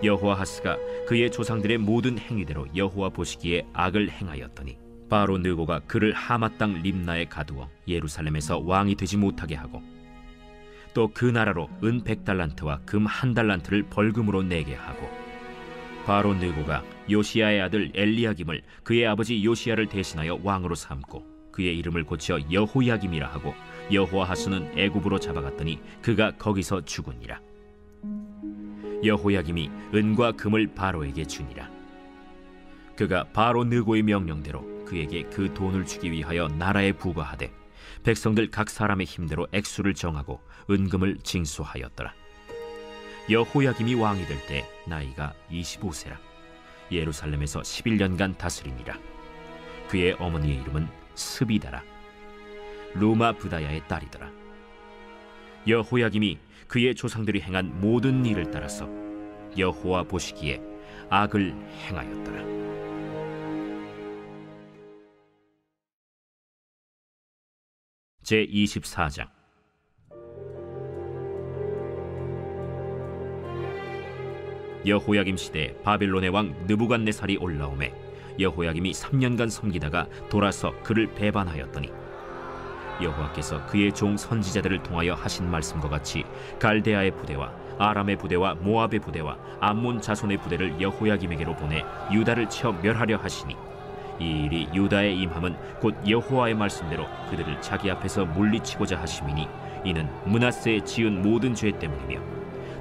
여호아하스가 그의 조상들의 모든 행위대로 여호와 보시기에 악을 행하였더니 바로 느고가 그를 하마 땅 림나에 가두어 예루살렘에서 왕이 되지 못하게 하고 또 그 나라로 은 100달란트와 금 1달란트를 벌금으로 내게 하고 바로 느고가 요시야의 아들 엘리야김을 그의 아버지 요시야를 대신하여 왕으로 삼고 그의 이름을 고쳐 여호야김이라 하고 여호아하스는 애굽으로 잡아갔더니 그가 거기서 죽으니라. 여호야김이 은과 금을 바로에게 주니라. 그가 바로 느고의 명령대로 그에게 그 돈을 주기 위하여 나라에 부과하되 백성들 각 사람의 힘대로 액수를 정하고 은금을 징수하였더라. 여호야김이 왕이 될 때 나이가 25세라. 예루살렘에서 11년간 다스리니라. 그의 어머니의 이름은 스비다라. 루마 부다야의 딸이더라. 여호야김이 그의 조상들이 행한 모든 일을 따라서 여호와 보시기에 악을 행하였더라. 제24장. 여호야김 시대에 바벨론의 왕 느부갓네살이 올라오매 여호야김이 3년간 섬기다가 돌아서 그를 배반하였더니 여호와께서 그의 종 선지자들을 통하여 하신 말씀과 같이 갈대아의 부대와 아람의 부대와 모압의 부대와 암몬 자손의 부대를 여호야김에게로 보내 유다를 쳐 멸하려 하시니 이 일이 유다의 임함은 곧 여호와의 말씀대로 그들을 자기 앞에서 물리치고자 하심이니 이는 므낫세에 지은 모든 죄 때문이며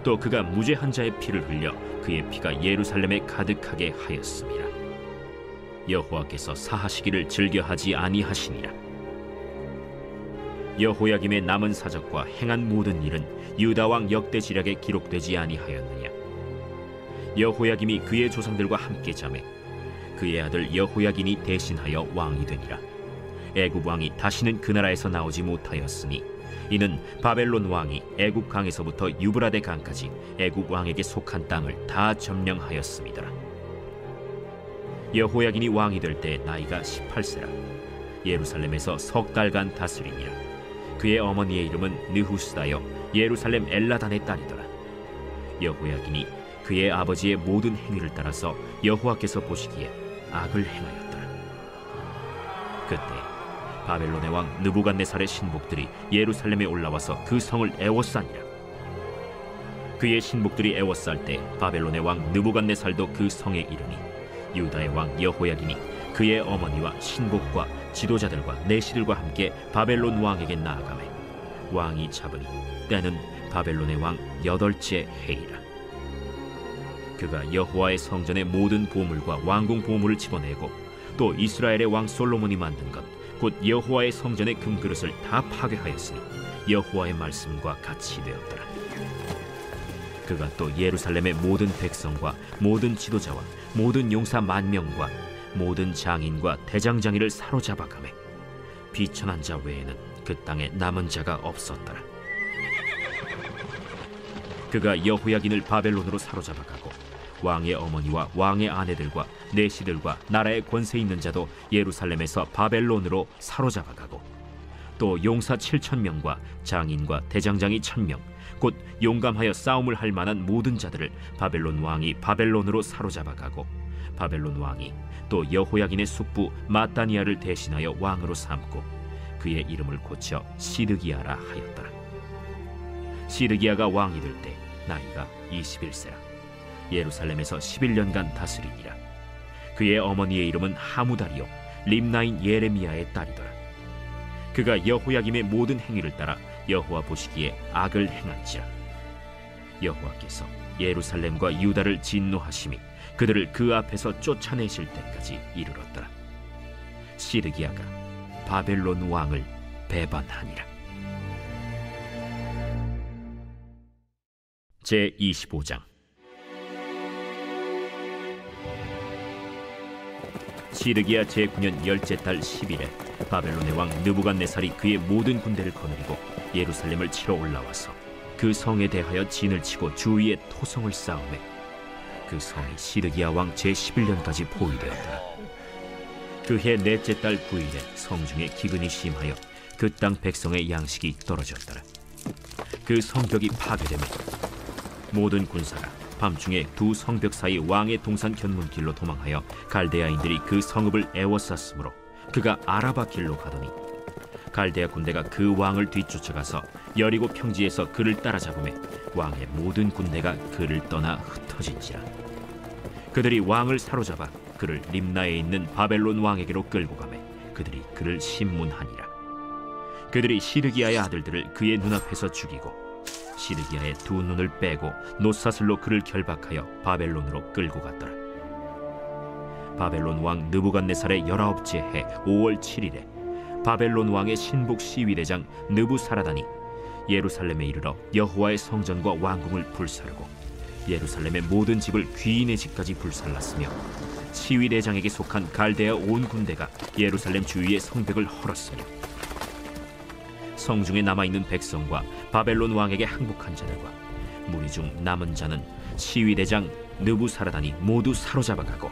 또 그가 무죄한 자의 피를 흘려 그의 피가 예루살렘에 가득하게 하였습니다. 여호와께서 사하시기를 즐겨하지 아니하시니라. 여호야김의 남은 사적과 행한 모든 일은 유다 왕 역대지략에 기록되지 아니하였느냐. 여호야김이 그의 조상들과 함께 잠에 그의 아들 여호야긴이 대신하여 왕이 되니라. 애굽 왕이 다시는 그 나라에서 나오지 못하였으니 이는 바벨론 왕이 애굽 강에서부터 유브라데 강까지 애굽 왕에게 속한 땅을 다 점령하였습니다. 여호야긴이 왕이 될 때 나이가 18세라. 예루살렘에서 석 달간 다스리니라. 그의 어머니의 이름은 느후스다여 예루살렘 엘라단의 딸이더라. 여호야긴이 그의 아버지의 모든 행위를 따라서 여호와께서 보시기에 악을 행하였더라. 그때 바벨론의 왕 느부갓네살의 신복들이 예루살렘에 올라와서 그 성을 애워싸니라. 그의 신복들이 애워쌀 때 바벨론의 왕 느부갓네살도 그 성에 이르니 유다의 왕 여호야긴이 그의 어머니와 신복과 지도자들과 내시들과 함께 바벨론 왕에게 나아가매 왕이 잡으니 때는 바벨론의 왕 8째 해이라. 그가 여호와의 성전의 모든 보물과 왕궁 보물을 집어내고 또 이스라엘의 왕 솔로몬이 만든 것 곧 여호와의 성전의 금그릇을 다 파괴하였으니 여호와의 말씀과 같이 되었더라. 그가 또 예루살렘의 모든 백성과 모든 지도자와 모든 용사 10,000명과 모든 장인과 대장장이를 사로잡아가매 비천한 자 외에는 그 땅에 남은 자가 없었더라. 그가 여호야긴을 바벨론으로 사로잡아가고 왕의 어머니와 왕의 아내들과 내시들과 나라의 권세 있는 자도 예루살렘에서 바벨론으로 사로잡아가고 또 용사 7,000명과 장인과 대장장이 1,000명 곧 용감하여 싸움을 할 만한 모든 자들을 바벨론 왕이 바벨론으로 사로잡아가고 바벨론 왕이 또 여호야긴의 숙부 마따니아를 대신하여 왕으로 삼고 그의 이름을 고쳐 시드기야라 하였더라. 시드기야가 왕이 될 때 나이가 21세라. 예루살렘에서 11년간 다스리니라. 그의 어머니의 이름은 하무달이요 림나인 예레미야의 딸이더라. 그가 여호야김의 모든 행위를 따라 여호와 보시기에 악을 행한지라. 여호와께서 예루살렘과 유다를 진노하심이 그들을 그 앞에서 쫓아내실 때까지 이르렀더라. 시드기야가 바벨론 왕을 배반하니라. 제25장. 시드기야 제9년 10째 달 10일에 바벨론의 왕 느부갓네살이 그의 모든 군대를 거느리고 예루살렘을 치러 올라와서 그 성에 대하여 진을 치고 주위에 토성을 쌓으매 그 성이 시드기야 왕 제11년까지 포위되었더라. 그해 넷째 달 9일에 성중에 기근이 심하여 그 땅 백성의 양식이 떨어졌더라. 그 성벽이 파괴되매 모든 군사가 밤중에 두 성벽 사이 왕의 동산 견문길로 도망하여 갈대아인들이 그 성읍을 에워쌌으므로 그가 아라바 길로 가더니 갈대아 군대가 그 왕을 뒤쫓아가서 여리고 평지에서 그를 따라잡으매 왕의 모든 군대가 그를 떠나 흩어진지라. 그들이 왕을 사로잡아 그를 림나에 있는 바벨론 왕에게로 끌고 가매 그들이 그를 신문하니라. 그들이 시드기야의 아들들을 그의 눈앞에서 죽이고 시드기야의 두 눈을 빼고 놋사슬로 그를 결박하여 바벨론으로 끌고 갔더라. 바벨론 왕 느부갓네살의 19째 해 5월 7일에 바벨론 왕의 신복 시위대장 느부사라단이 예루살렘에 이르러 여호와의 성전과 왕궁을 불사르고 예루살렘의 모든 집을 귀인의 집까지 불살랐으며 시위대장에게 속한 갈대아 온 군대가 예루살렘 주위의 성벽을 헐었으며 성중에 남아있는 백성과 바벨론 왕에게 항복한 자들과 무리 중 남은 자는 시위대장 느부사라단이 모두 사로잡아가고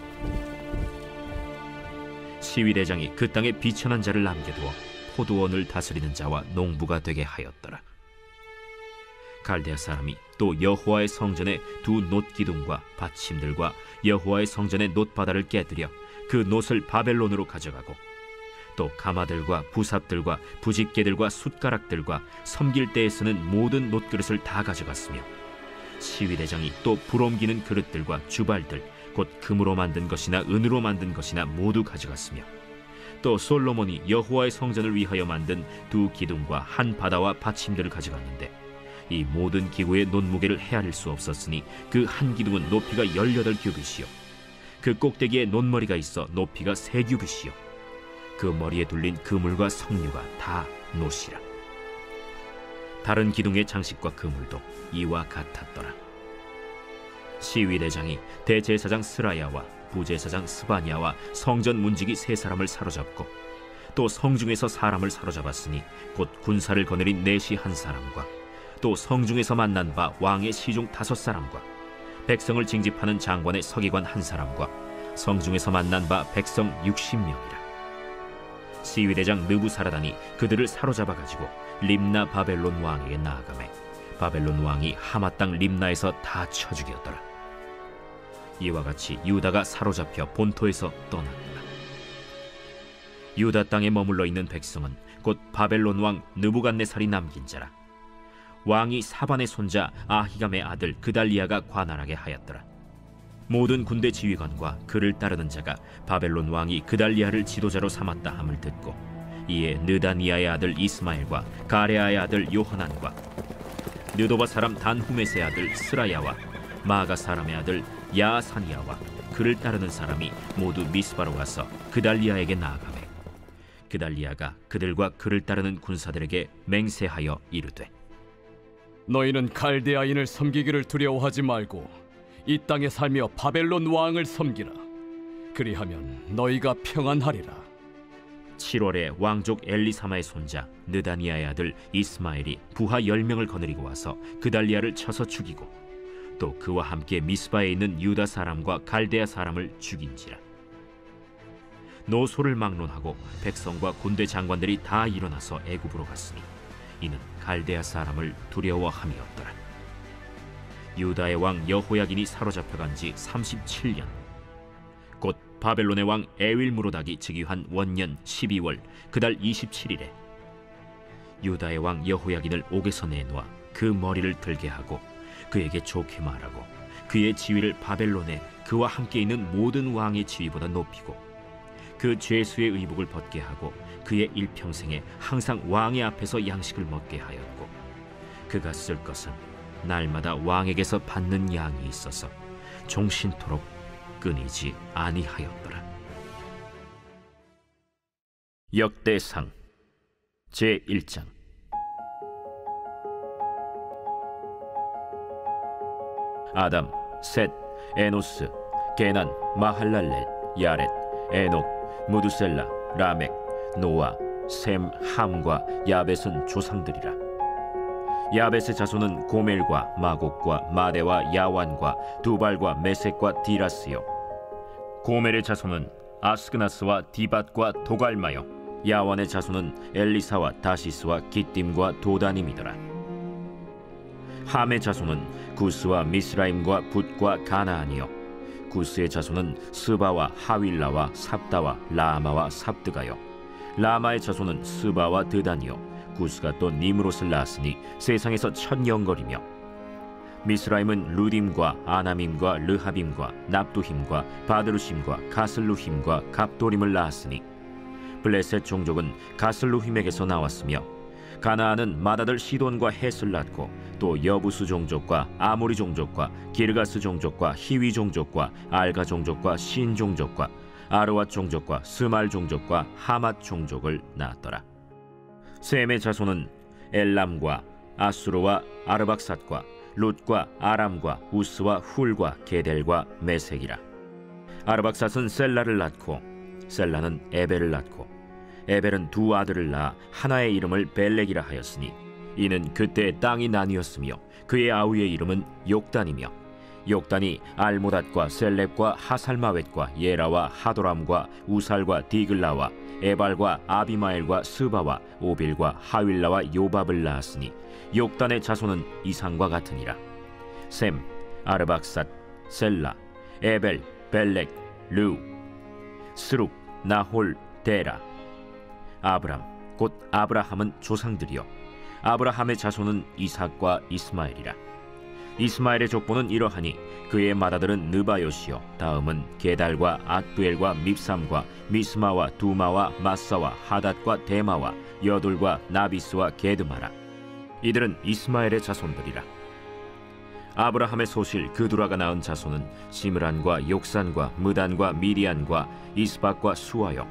시위대장이 그 땅에 비천한 자를 남겨두어 포도원을 다스리는 자와 농부가 되게 하였더라. 갈대아 사람이 또 여호와의 성전의 두 놋기둥과 받침들과 여호와의 성전의 놋바다를 깨뜨려 그 놋을 바벨론으로 가져가고 또 가마들과 부삽들과 부집개들과 숟가락들과 섬길 때에 쓰는 모든 놋그릇을 다 가져갔으며 시위대장이 또 불옮기는 그릇들과 주발들 곧 금으로 만든 것이나 은으로 만든 것이나 모두 가져갔으며 또 솔로몬이 여호와의 성전을 위하여 만든 두 기둥과 한 바다와 받침들을 가져갔는데 이 모든 기구의 놋무게를 헤아릴 수 없었으니 그 한 기둥은 높이가 18규빗이요 그 꼭대기에 놋머리가 있어 높이가 3규빗이요 그 머리에 둘린 그물과 석류가 다 놋이라. 다른 기둥의 장식과 그물도 이와 같았더라. 시위대장이 대제사장 스라야와 부제사장 스바냐와 성전 문지기 3사람을 사로잡고 또 성중에서 사람을 사로잡았으니 곧 군사를 거느린 내시 1사람과 또 성중에서 만난 바 왕의 시중 5사람과 백성을 징집하는 장관의 서기관 1사람과 성중에서 만난 바 백성 60명이라. 시위대장 느부사라단이 그들을 사로잡아가지고 림나 바벨론 왕에게 나아가매 바벨론 왕이 하마 땅 림나에서 다 쳐 죽였더라. 이와 같이 유다가 사로잡혀 본토에서 떠났더라. 유다 땅에 머물러 있는 백성은 곧 바벨론 왕 느부갓네살이 남긴 자라. 왕이 사반의 손자 아히감의 아들 그달리아가 관할하게 하였더라. 모든 군대 지휘관과 그를 따르는 자가 바벨론 왕이 그달리아를 지도자로 삼았다 함을 듣고 이에 느다니아의 아들 이스마엘과 가레아의 아들 요하난과 느도바 사람 단후메스의 아들 스라야와 마가 사람의 아들 야사니아와 그를 따르는 사람이 모두 미스바로 가서 그달리아에게 나아가매 그달리아가 그들과 그를 따르는 군사들에게 맹세하여 이르되 너희는 갈대아인을 섬기기를 두려워하지 말고 이 땅에 살며 바벨론 왕을 섬기라. 그리하면 너희가 평안하리라. 7월에 왕족 엘리사마의 손자 느다니아의 아들 이스마엘이 부하 10명을 거느리고 와서 그달리아를 쳐서 죽이고 또 그와 함께 미스바에 있는 유다 사람과 갈대아 사람을 죽인지라. 노소를 막론하고 백성과 군대 장관들이 다 일어나서 애굽으로 갔으니 이는 갈대아 사람을 두려워함이었더라. 유다의 왕 여호야긴이 사로잡혀간 지 37년 곧 바벨론의 왕 에윌무로닥이 즉위한 원년 12월 그달 27일에 유다의 왕 여호야긴을 옥에서 내놓아 그 머리를 들게 하고 그에게 좋게 말하고 그의 지위를 바벨론에 그와 함께 있는 모든 왕의 지위보다 높이고 그 죄수의 의복을 벗게 하고 그의 일평생에 항상 왕의 앞에서 양식을 먹게 하였고 그가 쓸 것은 날마다 왕에게서 받는 양이 있어서 종신토록 끊이지 아니하였더라. 역대상 제1장. 아담, 셋, 에노스, 게난, 마할랄렐, 야렛, 에녹, 무두셀라, 라멕, 노아, 셈, 함과 야벳은 조상들이라. 야벳의 자손은 고멜과 마곡과 마대와 야완과 두발과 메섹과 디라스요. 고멜의 자손은 아스그나스와 디밧과 도갈마요. 야완의 자손은 엘리사와 다시스와 기띔과 도다님이더라. 함의 자손은 구스와 미스라임과 붓과 가나안이요. 구스의 자손은 스바와 하윌라와 삽다와 라마와 삽드가요. 라마의 자손은 스바와 드단이요. 구스가 또 니므롯을 낳았으니 세상에서 첫 영걸이며, 미스라임은 루딤과 아나밈과 르하빔과 납두힘과 바드루심과 가슬루힘과 갑도림을 낳았으니 블레셋 종족은 가슬루힘에게서 나왔으며, 가나안은 맏아들 시돈과 헷을 낳고 또 여부수 종족과 아모리 종족과 기르가스 종족과 히위 종족과 알가 종족과 신 종족과 아르왓 종족과 스말 종족과 하맛 종족을 낳았더라. 셈의 자손은 엘람과 아수르와 아르박삿과 룻과 아람과 우스와 훌과 게델과 메색이라. 아르박삿은 셀라를 낳고 셀라는 에벨을 낳고 에벨은 두 아들을 낳아 하나의 이름을 벨렉이라 하였으니 이는 그때 땅이 나뉘었으며 그의 아우의 이름은 욕단이며, 욕단이 알모닷과 셀렙과 하살마웻과 예라와 하도람과 우살과 디글라와 에발과 아비마엘과 스바와 오빌과 하윌라와 요밥을 낳았으니 욕단의 자손은 이상과 같으니라. 셈, 아르박삿, 셀라, 에벨, 벨렉, 르우, 스룩, 나홀, 데라. 아브람, 곧 아브라함은 조상들이요. 아브라함의 자손은 이삭과 이스마엘이라. 이스마엘의 족보는 이러하니 그의 맏아들은 느바요시요, 다음은 게달과 앗부엘과 밉삼과 미스마와 두마와 마사와 하닷과 데마와 여둘과 나비스와 게드마라. 이들은 이스마엘의 자손들이라. 아브라함의 소실 그두라가 낳은 자손은 시므란과 욕산과 무단과 미디안과 이스박과 수아요.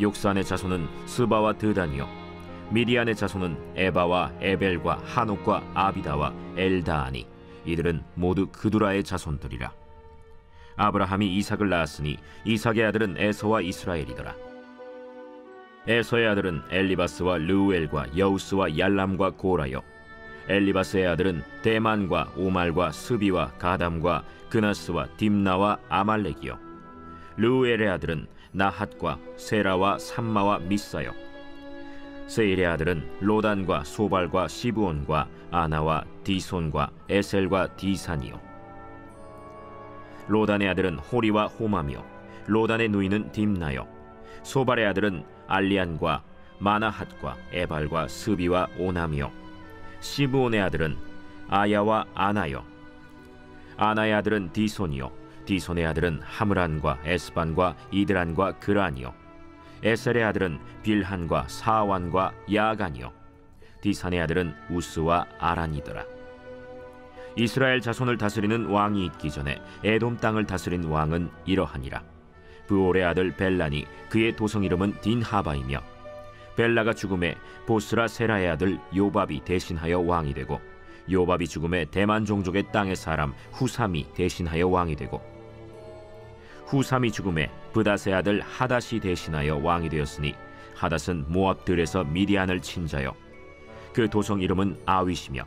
욕산의 자손은 스바와 드단이요. 미디안의 자손은 에바와 에벨과 한옥과 아비다와 엘다아니. 이들은 모두 그두라의 자손들이라. 아브라함이 이삭을 낳았으니 이삭의 아들은 에서와 이스라엘이더라. 에서의 아들은 엘리바스와 르우엘과 여우스와 얄람과 고라요. 엘리바스의 아들은 대만과 오말과 스비와 가담과 그나스와 딥나와 아말렉이요. 르우엘의 아들은 나핫과 세라와 삼마와 미사요. 세일의 아들은 로단과 소발과 시브온과 아나와 디손과 에셀과 디산이요. 로단의 아들은 호리와 호마며 로단의 누이는 딥나요. 소발의 아들은 알리안과 마나핫과 에발과 스비와 오남이요. 시브온의 아들은 아야와 아나요. 아나의 아들은 디손이요. 디손의 아들은 하므란과 에스반과 이드란과 그란이요. 에셀의 아들은 빌한과 사완과 야간이요. 디산의 아들은 우스와 아란이더라. 이스라엘 자손을 다스리는 왕이 있기 전에 에돔 땅을 다스린 왕은 이러하니라. 브올의 아들 벨란이 그의 도성 이름은 딘하바이며, 벨라가 죽음에 보스라 세라의 아들 요밥이 대신하여 왕이 되고, 요밥이 죽음에 대만 종족의 땅의 사람 후삼이 대신하여 왕이 되고, 후삼이 죽음에 브닷의 아들 하닷이 대신하여 왕이 되었으니 하닷은 모압들에서 미디안을 친 자요. 그 도성 이름은 아윗이며,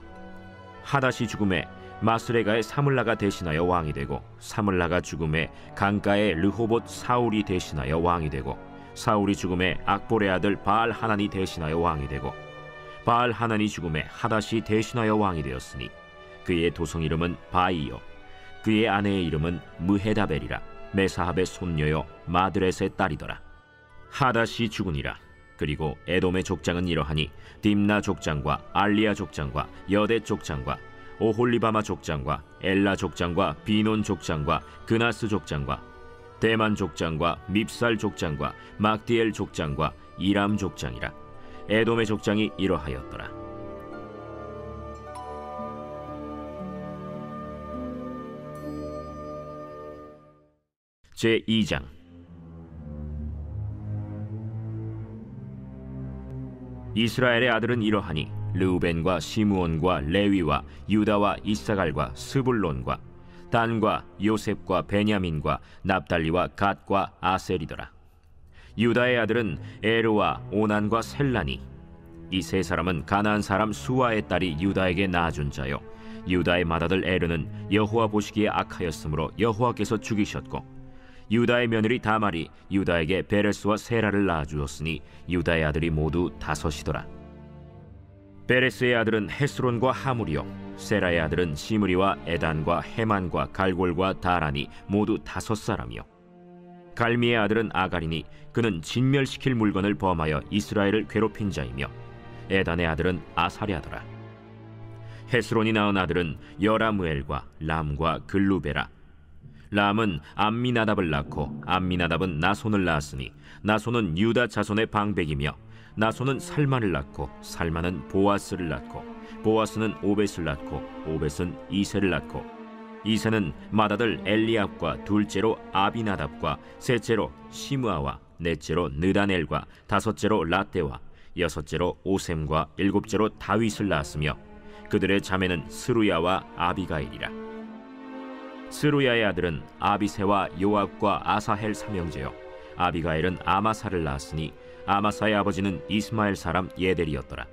하닷이 죽음에 마스레가의 사물라가 대신하여 왕이 되고, 사물라가 죽음에 강가의 르호봇 사울이 대신하여 왕이 되고, 사울이 죽음에 악볼의 아들 바알 하난이 대신하여 왕이 되고, 바알 하난이 죽음에 하닷이 대신하여 왕이 되었으니 그의 도성 이름은 바이요. 그의 아내의 이름은 무헤다벨이라. 메사합의 손녀요 마드렛의 딸이더라. 하닷이 죽으니라. 그리고 에돔의 족장은 이러하니 딥나 족장과 알리아 족장과 여대 족장과 오홀리바마 족장과 엘라 족장과 비논 족장과 그나스 족장과 대만 족장과 밉살 족장과 막디엘 족장과 이람 족장이라. 에돔의 족장이 이러하였더라. 제2장. 이스라엘의 아들은 이러하니 르우벤과 시므온과 레위와 유다와 이사갈과 스불론과 단과 요셉과 베냐민과 납달리와 갓과 아셀이더라. 유다의 아들은 에르와 오난과 셀라니. 이 세 사람은 가나안 사람 수아의 딸이 유다에게 낳아준 자요, 유다의 맏아들 에르는 여호와 보시기에 악하였으므로 여호와께서 죽이셨고, 유다의 며느리 다말이 유다에게 베레스와 세라를 낳아주었으니 유다의 아들이 모두 5이더라. 베레스의 아들은 헤스론과 하물이요, 세라의 아들은 시므리와 에단과 헤만과 갈골과 다란이 모두 5사람이요. 갈미의 아들은 아가리니 그는 진멸시킬 물건을 범하여 이스라엘을 괴롭힌 자이며, 에단의 아들은 아사랴더라. 헤스론이 낳은 아들은 여라무엘과 람과 글루베라. 람은 암미나답을 낳고 암미나답은 나손을 낳았으니 나손은 유다 자손의 방백이며, 나손은 살만을 낳고 살만은 보아스를 낳고 보아스는 오벳을 낳고 오벳은 이세를 낳고, 이세는 맏아들 엘리압과 둘째로 아비나답과 셋째로 시므아와 넷째로 느다넬과 5째로 라떼와 6째로 오셈과 7째로 다윗을 낳았으며, 그들의 자매는 스루야와 아비가일이라. 스루야의 아들은 아비세와 요압과 아사헬 3형제요, 아비가일은 아마사를 낳았으니 아마사의 아버지는 이스마엘 사람 예델이었더라.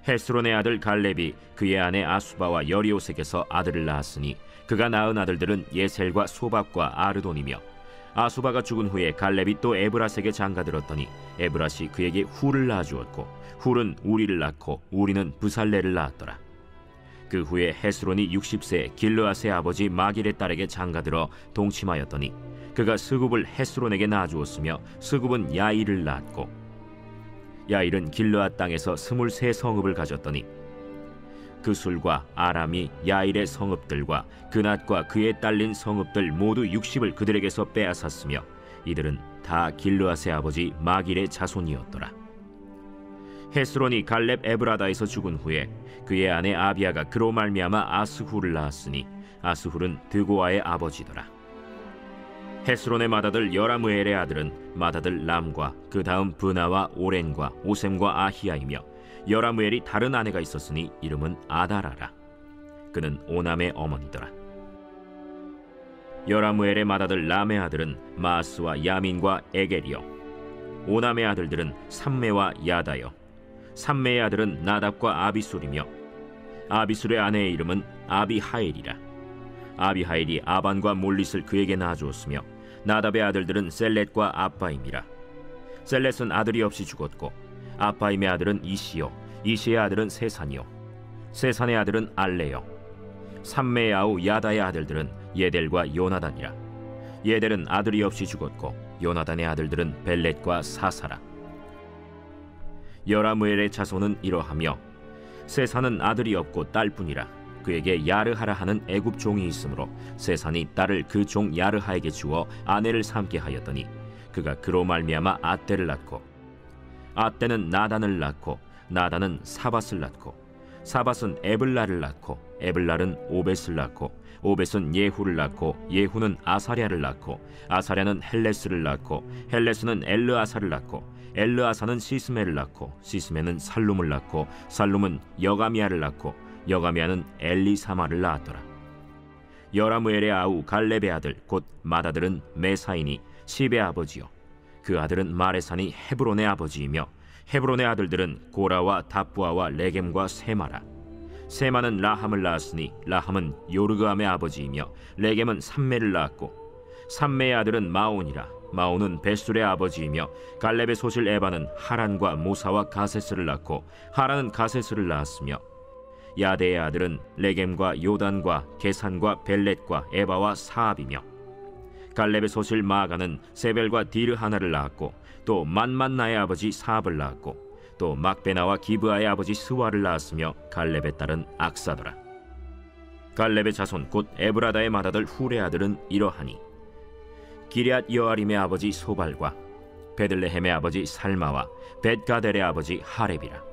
헤스론의 아들 갈렙이 그의 아내 아수바와 여리오색에서 아들을 낳았으니 그가 낳은 아들들은 예셀과 소박과 아르돈이며, 아수바가 죽은 후에 갈렙이 또 에브라스에게 장가들었더니 에브라시 그에게 훌을 낳아주었고, 훌은 우리를 낳고 우리는 부살레를 낳았더라. 그 후에 헤스론이 60세 길르앗의 아버지 마길의 딸에게 장가들어 동침하였더니 그가 스굽을 헤스론에게 낳아주었으며, 스굽은 야일을 낳았고, 야일은 길르앗 땅에서 23성읍을 가졌더니 그술과 아람이 야일의 성읍들과 그낫과 그에 딸린 성읍들 모두 60을 그들에게서 빼앗았으며, 이들은 다 길르앗의 아버지 마길의 자손이었더라. 헤스론이 갈렙 에브라다에서 죽은 후에 그의 아내 아비아가 그로 말미암아 아스훌을 낳았으니 아스훌은 드고아의 아버지더라. 헤스론의 맏아들 여라무엘의 아들은 맏아들 람과 그 다음 브나와 오렌과 오셈과 아히야이며, 여라무엘이 다른 아내가 있었으니 이름은 아다라라. 그는 오남의 어머니더라. 여라무엘의 맏아들 람의 아들은 마스와 야민과 에겔이요, 오남의 아들들은 삼메와 야다요, 삼메의 아들은 나답과 아비술이며, 아비술의 아내의 이름은 아비하일이라. 아비하일이 아반과 몰릿을 그에게 낳아주었으며, 나답의 아들들은 셀렛과 아빠임이라. 셀렛은 아들이 없이 죽었고, 아빠임의 아들은 이시요, 이시의 아들은 세산이요, 세산의 아들은 알레요. 삼메의 아우 야다의 아들들은 예델과 요나단이라. 예델은 아들이 없이 죽었고, 요나단의 아들들은 벨렛과 사사라. 여라무엘의 자손은 이러하며, 세산은 아들이 없고 딸뿐이라. 그에게 야르하라 하는 애굽 종이 있으므로 세산이 딸을 그 종 야르하에게 주어 아내를 삼게 하였더니 그가 그로 말미암아 아떼를 낳고, 아떼는 나단을 낳고 나단은 사밧을 낳고, 사밧은 에블라를 낳고 에블랄은 오벳을 낳고, 오벳은 예후를 낳고 예후는 아사랴를 낳고, 아사랴는 헬레스를 낳고 헬레스는 엘르아사를 낳고, 엘르아사는 시스메를 낳고 시스메는 살룸을 낳고, 살룸은 여가미아를 낳고 여가미아는 엘리사마를 낳았더라. 여라무엘의 아우 갈렙의 아들 곧 맏아들은 메사이니 십의 아버지요, 그 아들은 마레산이 헤브론의 아버지이며, 헤브론의 아들들은 고라와 다부아와 레겜과 세마라. 세마는 라함을 낳았으니 라함은 요르그암의 아버지이며, 레겜은 삼메를 낳았고, 삼메의 아들은 마온이라. 마온은 베술의 아버지이며, 갈렙의 소실 에바는 하란과 모사와 가세스를 낳고, 하란은 가세스를 낳았으며, 야데의 아들은 레겜과 요단과 게산과 벨렛과 에바와 사압이며, 갈렙의 소실 마가는 세벨과 디르 하나를 낳았고, 또 만만나의 아버지 사압을 낳았고, 또 막베나와 기브아의 아버지 스와를 낳았으며, 갈렙의 딸은 악사더라. 갈렙의 자손 곧 에브라다의 맏아들 훌의 아들은 이러하니, 기럇 여아림의 아버지 소발과 베들레헴의 아버지 살마와 벳가델의 아버지 하렙이라.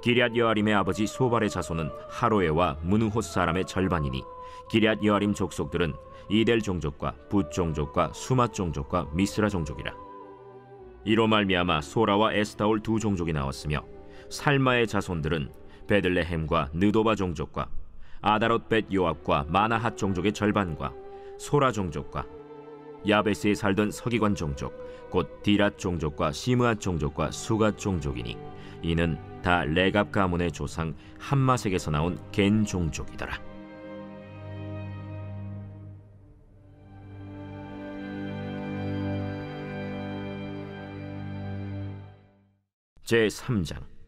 기럇 여아림의 아버지 소발의 자손은 하로에와 무누톳 사람의 절반이니, 기럇 여아림 족속들은 이델 종족과 붓 종족과 수맛 종족과 미스라 종족이라. 이로 말미암아 소라와 에스타올 2종족이 나왔으며, 살마의 자손들은 베들레헴과 느도바 종족과 아다롯 벳 요압과 마나핫 종족의 절반과 소라 종족과 야베스에 살던 서기관 종족 곧 디랏 종족과 시므앗 종족과 수갓 종족이니 이는 다 레갑 가문의 조상 함마색에서 나온 겐 종족이더라. 제3장.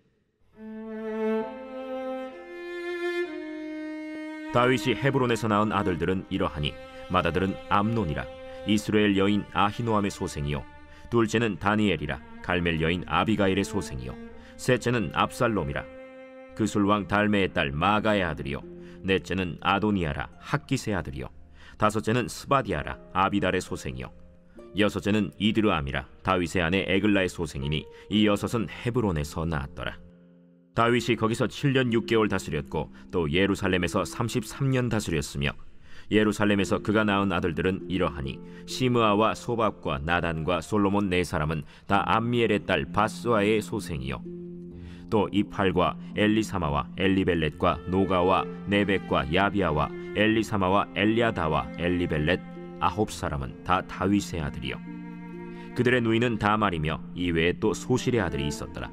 다윗이 헤브론에서 낳은 아들들은 이러하니 맏아들은 암논이라 이스라엘 여인 아히노암의 소생이요 둘째는 다니엘이라 갈멜 여인 아비가일의 소생이요 셋째는 압살롬이라 그술왕 달메의 딸 마가의 아들이요 넷째는 아도니아라 학깃의 아들이요 다섯째는 스바디아라 아비달의 소생이요 여섯째는 이드르암이라 다윗의 아내 에글라의 소생이니 이 여섯은 헤브론에서 낳았더라. 다윗이 거기서 7년 6개월 다스렸고 또 예루살렘에서 33년 다스렸으며 예루살렘에서 그가 낳은 아들들은 이러하니 시므아와 소밥과 나단과 솔로몬 네 사람은 다 암미엘의 딸 바스와의 소생이요 또 이팔과 엘리사마와 엘리벨렛과 노가와 네벡과 야비아와 엘리사마와 엘리아다와 엘리벨렛 9사람은 다 다윗의 아들이요 그들의 누이는 다말이며 이외에 또 소실의 아들이 있었더라.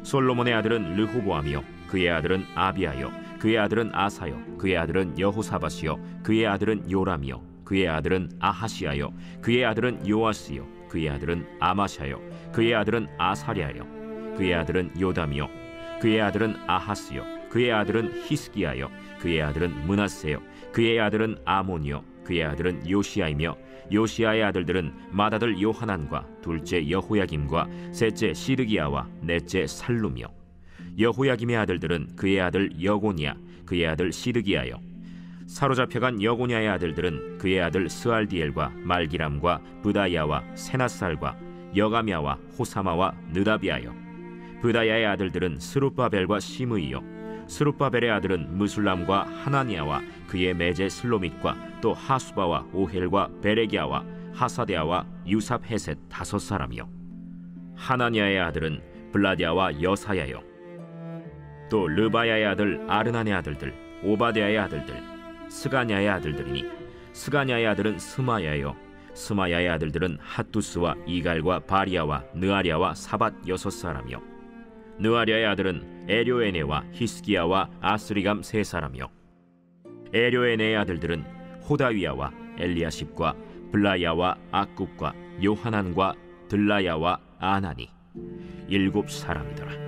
솔로몬의 아들은 르호보암이요 그의 아들은 아비아요 그의 아들은 아사요 그의 아들은 여호사밧이요 그의 아들은 요람이요 그의 아들은 아하시아요 그의 아들은 요아스요 그의 아들은 아마샤요 그의 아들은 아사랴요 그의 아들은 요담이요 그의 아들은 아하스요 그의 아들은 히스기야요 그의 아들은 므낫세요 그의 아들은 아몬이요 그의 아들은 요시야이며 요시야의 아들들은 맏아들 요하난과 둘째 여호야김과 셋째 시드기야와 넷째 살룸이요 여호야김의 아들들은 그의 아들 여고니야 그의 아들 시드기야요 사로잡혀간 여고니야의 아들들은 그의 아들 스알디엘과 말기람과 브다야와 세나살과 여가미야와 호사마와 느다비아요 브다야의 아들들은 스룹바벨과 시므이요 스룹바벨의 아들은 무술람과 하나니아와 그의 매제 슬로밋과 또 하수바와 오헬과 베레기야와 하사데아와 유삽헤셋 5사람이요 하나니아의 아들은 블라디아와 여사야요 또 르바야의 아들 아르난의 아들들 오바데아의 아들들 스가냐의 아들들이니 스가냐의 아들은 스마야요 스마야의 아들들은 핫두스와 이갈과 바리아와 느아리아와 사밧 6사람이요 느아리아의 아들은 에료에네와 히스기야와 아스리감 3사람이요 에료에네의 아들들은 호다위야와 엘리야십과 블라야와 악굽과 요하난과 들라야와 아나니 7사람이더라.